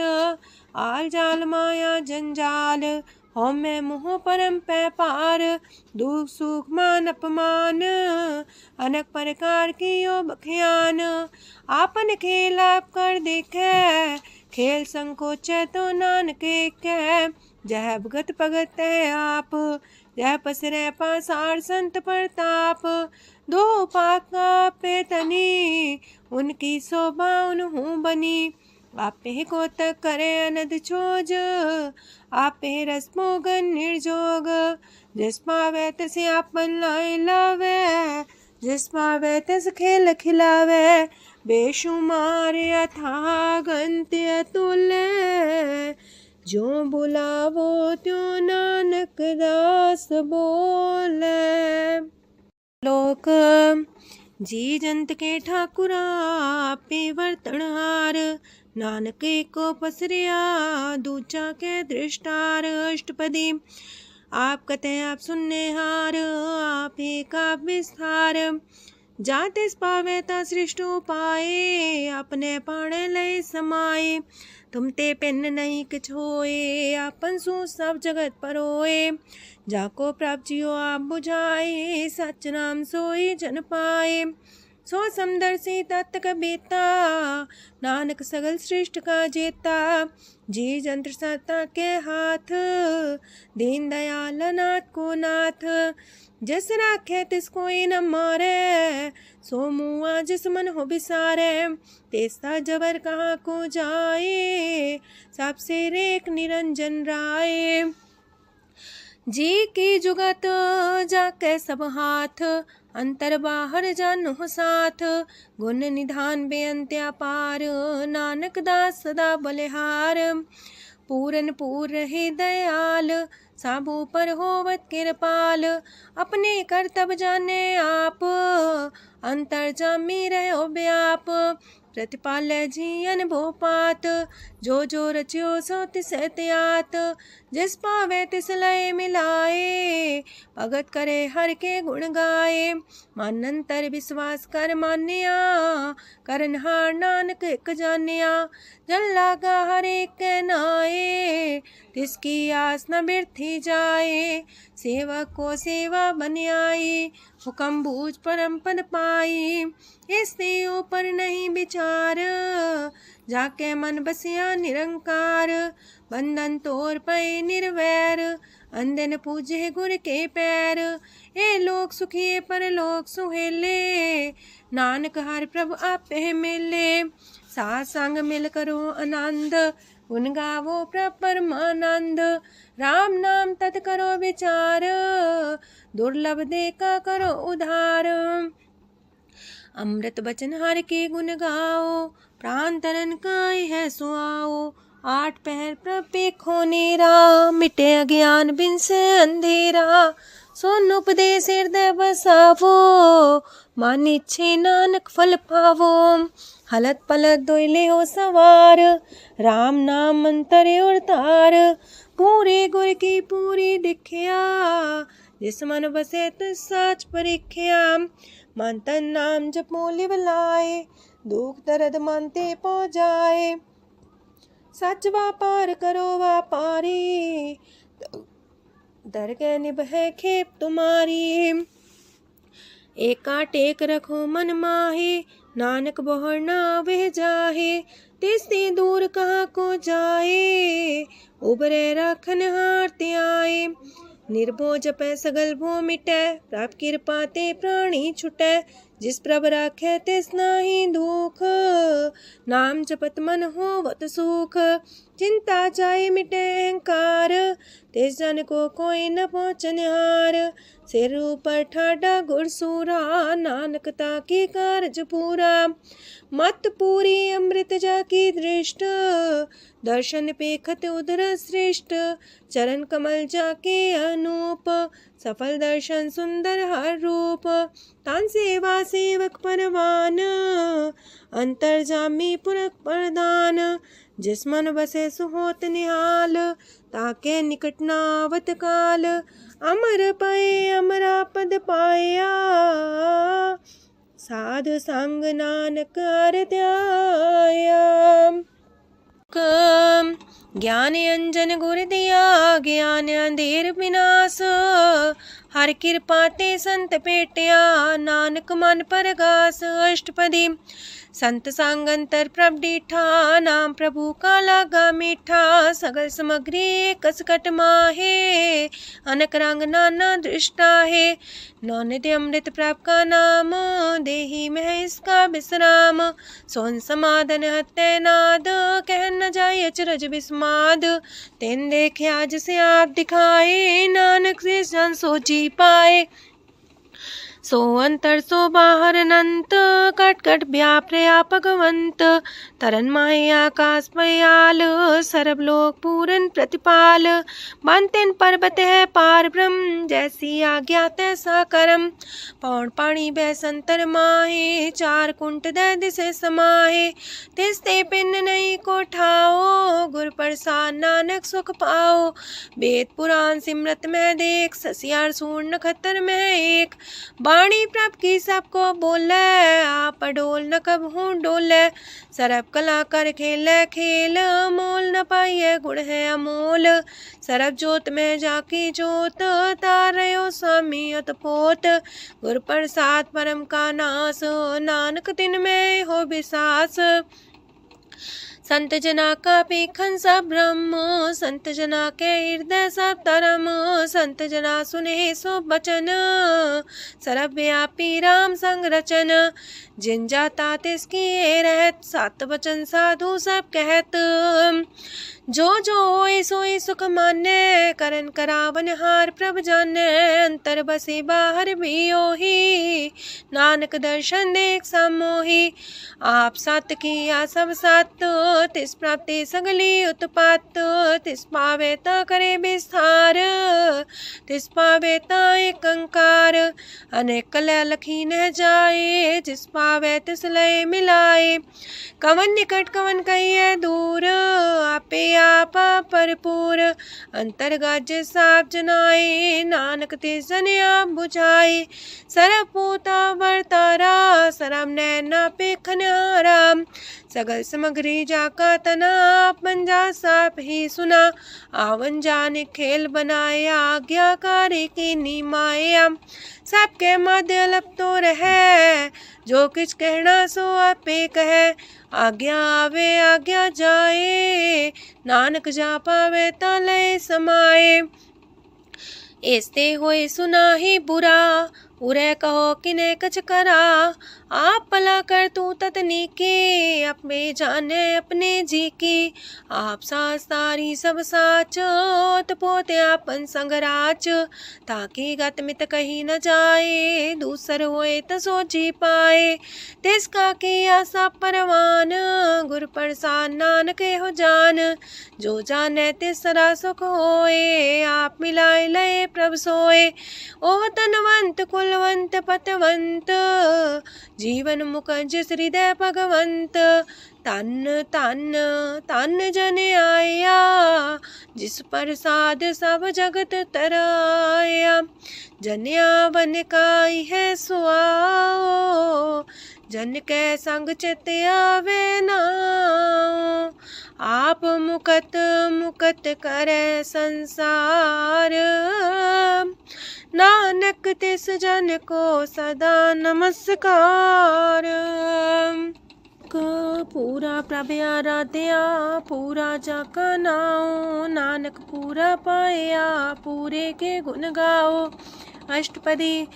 आल जाल माया जंजाल, हो मैं मुँह परम पै पार। दुख सुख मान अपमान, अनेक प्रकार की यो बख्यान। आपन खेल आप कर देखे, खेल संकोच तो नानक कह। जह भगत भगत है आप, जह पसरे पासार संत प्रताप। दो पाका पेतनी, उनकी शोभा उन्हूं बनी। आपे को तक करे अनद छोज, आपे रस मोगन निर्जोग। जिस पावे तिस आपन लाई लावे, जिस पावे तिस खेल खिलावे। बेशुमार अथाह गंत अतुल्य, जो बुलावो त्यों नानक दास बोले। लोक जी जंत के ठाकुरा, आपे वर्तनहार। नानक को पसरिया, दूजा के दृष्टार। अष्टपदी आप कते आप सुनने हार, आप एक आप विस्तार। जातिस पावे ता सृष्ट उपाये, अपने पाणे लय समाये। तुम ते पिन नहीं किछ होए, आपन सु सब जगत परोए। जाको प्राप्त जियो आप बुझाए, सच नाम सोई जन पाए। सो समदर्शी तत्त बेता, नानक सगल सृष्ट का जेता। जी जंत्र सत्ता के हाथ, दीन दयाल नाथ को नाथ। जिस राखे तिस कोई न मारे, सो मुआ जिस मन हो बिसारे। तेस्ता जबर कहाँ को जाए, सबसे रेख निरंजन राय। जी की जुगत जाके सब हाथ, अंतर बाहर जानो साथ। गुण निधान बेअंत्या पार, नानक दास सदा बलिहार। पूरन पूर रहे दयाल, साबू पर होवत कृपाल। अपने करतब जाने आप, अंतर जामी रहो व्याप। प्रतिपाल्य जियन भोपात, जो जो रचियो सो तिस त्यात। जिस पावे तिस लय मिलाए, भगत करे हर के गुण गाए। मानंतर विश्वास कर मान्या, करनहार नानक एक जान्या। जन लागा हर एक के नाए, तिसकी आस न बिरथी जाए। सेवक को सेवा बन आई, हुक्म बूझ परम पद पाई। इससे ऊपर नहीं विचार, जाके मन बसिया निरंकार। बंधन तोड़ पे निर्वैर, अंधन पूजे गुर के पैर। ए लोक सुखिए पर लोक सुहेले, नानक हर प्रभु आपे मिले। साथ संग मिल करो आनंद, गुण गावो प्रभु परमानंद। राम नाम तत् करो विचार, दुर्लभ देखा करो उधार। अमृत बचन हर के गुण गाओ, प्राण तरन काय है सुआओ। आठ पहर प्रभु खोनेरा, मिटे अज्ञान बिन से अंधेरा। सोन उपदेश हृदय बसावो, मानिछे नानक फल पावो। हलत पलत दोइले हो सवार, राम नाम मंत्र उड़तार। पूरे गुर की पूरी दिखिया, जिस मन बसे तिस साच परिख्या। मन तन नाम जपो लिव लाए, दुख दर्द मानते पो जाए। सच व्यापार करो व्यापारी, दर के निभे खेप तुम्हारी। एका टेक रखो मन माहे, नानक बहुर ना वह जाहे, तिसते दूर कहाँ को जाए। उबरे राखन हार ते आए, निर्भो जपै सगल भो मिटै। प्रभ कृपा ते प्राणी छुटै, जिस प्रभ राखै तिस नाहि दुख। नाम जपत मन होवत सुख, चिंता जाए मिटै अहंकार। तिस जन को कोई न पहुँचनिहार, सिर ऊपर ठाडा गुरसूरा। नानक ताके कारज पूरा, मत पूरी अमृत जाकी दृष्ट। दर्शन पेखत उधर श्रेष्ठ, चरण कमल जाके अनूप। सफल दर्शन सुंदर हर रूप, तान सेवा सेवक परवान। अंतर जामी पुरख प्रदान, जिस मन बसे सुहोत निहाल। ताके निकट नावत काल, अमर पाए अमरा पद पाया। साधु संग नानक हर ध्याया। ज्ञान अंजन गुर दिया, ज्ञान अंधेर विनाश। हर कृपा ते संत पेटिया, नानक मन परगास। अष्टपदी संत संग अंतर प्रभ डीठा, नाम प्रभु का लागा मीठा। सगल सामग्री कसकट माहे, अनक रंग नाना दृष्टा है। नौनिधि अमृत प्रभ का नाम, देही में इसका विश्राम। सोन समाधन हत्ते नाद, कह न जाय अचरज विस्माद। तेन देखे आज से आप दिखाए, नानक से जन सो जी पाए। सो अंतर सो बाहर अनंत, कट कट व्याप रया भगवंत। तरन माहे आकाश पयाल, सरब लोक पूरन प्रतिपाल। बांतेन पर्वत है पार ब्रह्म, जैसी आज्ञा तैसा करम। पौन पाणी बै संतर माहे, चार कुंट दै दिसे समाहे। तिसते पिन नहीं को ठाओ, गुर प्रसाद नानक सुख पाओ। वेद पुराण सिमरत में देख, ससियार सूर नखत्तर में एक। वाणी प्रभ की सबको बोले, आप डोल न कबहू डोले। सरब कला कर खेले खेल, मोल न पाइए गुण है अमोल। सरब जोत में जाकी जोत, तारयो स्वामी अतपोत। गुर प्रसाद परम का नास, नानक तिन में हो विसास। संत जना का पेखन सब ब्रह्म, संत जना के हृदय सब धर्म। संत जना सुने सो बचन, सरब व्यापी राम संग रचन। जिन जाता तिसकी रहत, सात वचन साधु सब कहत। जो जो होए सोए सुख माने, करन करावन हार प्रभ जाने। अंतर बसे बाहर भी ओही, नानक दर्शन देख समोही। आप सत किया सब सत, तिस प्राप्ति सगली उत्पात। तिस पावे ता करे विस्तार, तिस पावे ता एक अंकार। अनेक कलय लखी न जाए, जिस पावे तिस लय मिलाए। कवन निकट कवन कहिए दूर, आपे आपा भरपूर। अंतर्गत साप जनाए, नानक तिस जन आप बुझाए। सरब पूता वर्तारा, सरम नैना पेखन हारा। सगल सामग्री जाका तना, पंजा साप ही सुना। आवन जाने खेल बनाया, आज्ञाकारी की निमाया। सबके मध्य लप तो रहे, जो किछ कहना सो आपे कहे। आज्ञा आवे आज्ञा जाए, नानक जा पावे ता लय समाए। ऐसते होए सुना ही बुरा, उरे कहो किने कछ करा। आप भला कर तू ततनी के, अपने जाने अपने जी की। आप सास तारी सब साच, पोते आपन संग राच। ताकि गत मित कही न जाए, दूसर होए त सोची पाए। तिसका किया सब परवान, गुर प्रसाद नानक हो जान। जो जाने तिसरा सुख होए, आप मिलाए लय प्रभ सोए। ओह तनवंत कुलवंत पतवंत, जीवन मुकज हृदय भगवंत। तन तन तन जन आया, जिस प्रसाद सब जगत तराया। जन्या बन काई है सुआओ, जन कै संग चित आवे नाउ, आप मुकत मुकत करे संसार। नानक तिस जन को सदा नमस्कार। पूरा प्रभ आराध्या पूरा जाका नाओ, नानक पूरा पाया पूरे के गुण गाओ। अष्टपदी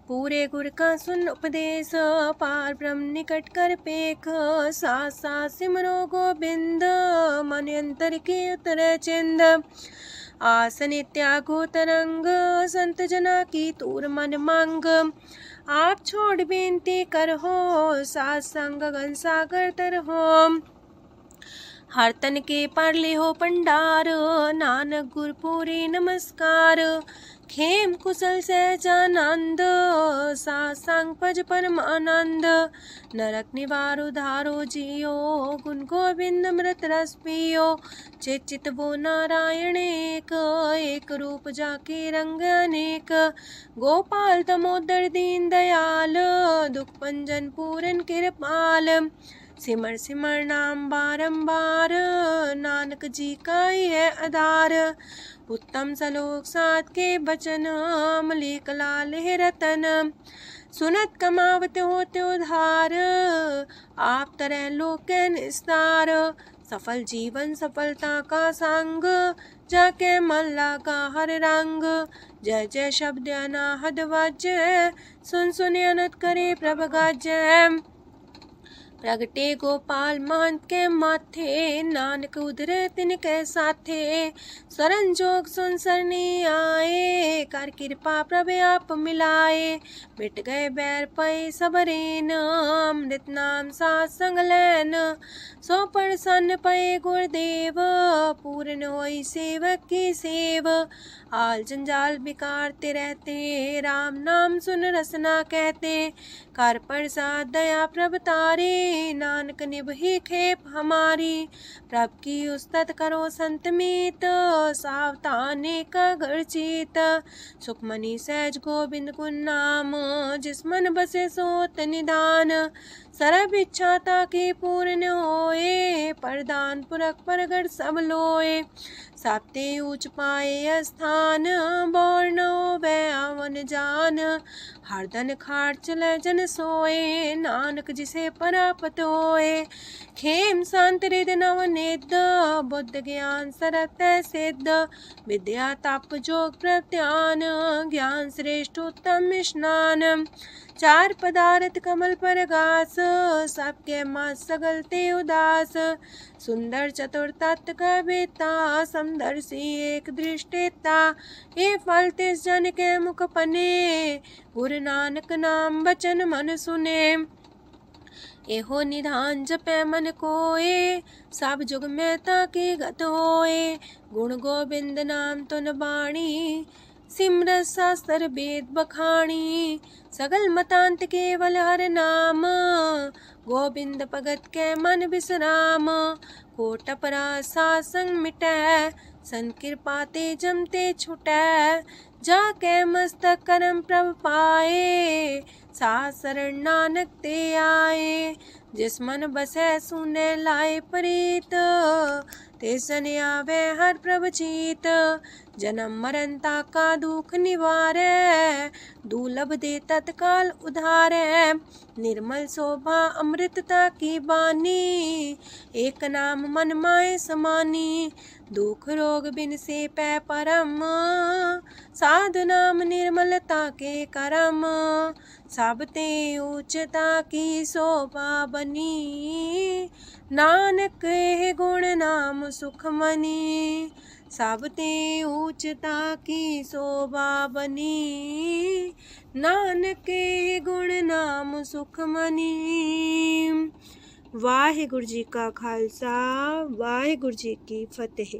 पूरे गुर का सुन उपदेश, पार ब्रह्म निकट कर पेख। साथ साथ सिमरो गोबिंद, मन अंतर के उतर चिंद। आसन त्यागो तरंग, संत जना की तूर मन मांग। आप छोड़ बेनती कर हो, सात संग गगन सागर तर हो। हर तन के पर ले हो पंडार, नानक गुर पूरे नमस्कार। खेम कुशल सहजानंद, सात संग पज परमानंद। नरक निवार उधारो जियो, गुण गोविंद मृत रस पियो। चित चित वो नारायण एक, एक रूप जाके रंग अनेक। गोपाल तमोदर दीन दयाल, दुख पंजन पूरन कृपाल। सिमर सिमर नाम बारंबार, नानक जी का ही है आधार। उत्तम सलोक साध के बचन, मलिक लाल है रतन। सुनत कमावत होते उधार, आप तरह लोक निस्तार। सफल जीवन सफलता का संग, जाके मन लागा हर रंग। जय जय शब्द अनाहद वाजय, सुन सुन अनत करे प्रभ गाजय। प्रगटे गोपाल महंत के माथे, नानक उधर तिनके साथे। शरण जोग सुन सरनी आए, कर कृपा प्रभ आप मिलाए। मिट गए बैर पै सबरेन, अमृत नाम साथ संग लैन। सो प्रसन्न पै गुरुदेव, पूर्ण होई सेवक की सेव। आल जंजाल बिकारते रहते, राम नाम सुन रसना कहते। कर प्रसाद दया प्रभ तारे, नानक निभहि खेप हमारी। प्रभ की उस्तत करो संत मीत, सावधाने का घर चीत। सुखमनी सहज गोविंद गुण नाम, जिस मन बसे सोत निधान। सर्व इच्छा ताकी पूर्ण होए, प्रदान पुरख परगट सब लोए। साप्ते ऊंच पाए स्थान, बोर न होवे आवन जान। हरदन खाट चले जन सोए, नानक जिसे परापत होए। खेम शांत हृदय नव निध, बुद्ध ज्ञान सरत सिद्ध। विद्या तप जोग प्रत्यान, ज्ञान श्रेष्ठ उत्तम स्नान। चार पदार्थ कमल पर घास, सबके मास सगलते उदास। सुंदर चतुर तत्व का बेता, समदर्शी एक दृष्टिता। ये फल तिस जन के मुख पने, गुरु नानक नाम बचन मन सुने। एहो निधान जपै मन कोए, सब जुग में ताकी गत होए। गुण गोविंद नाम तुन बाणी, सिमरत शास्त्र वेद बखाणी। सगल मतांत केवल हर नाम, गोविंद भगत के मन विश्राम। कोट अपराध सात संग मिटै, सन कृपा ते जमते छुटै। जाके मस्तक करम प्रभ पाए, साथ शरण नानक ते आए। जिस मन बसै सुने लाए प्रीत, तिस जन आवे हर प्रभ चीत। जन्म मरनता का दुख निवारै, दुर्लभ दे तत्काल उधारै। निर्मल शोभा अमृतता की बानी, एक नाम मन माए समानी। दुख रोग बिन से पै परम, साधु नाम निर्मलता के करम। सब ते उच्चता की शोभा बनी, नानक है गुण नाम सुखमनी। सब ते उच्चता की शोभा बनी, नानक है गुण नाम सुखमनी। वाहिगुरु जी का खालसा, वाहिगुरु जी की फतेह।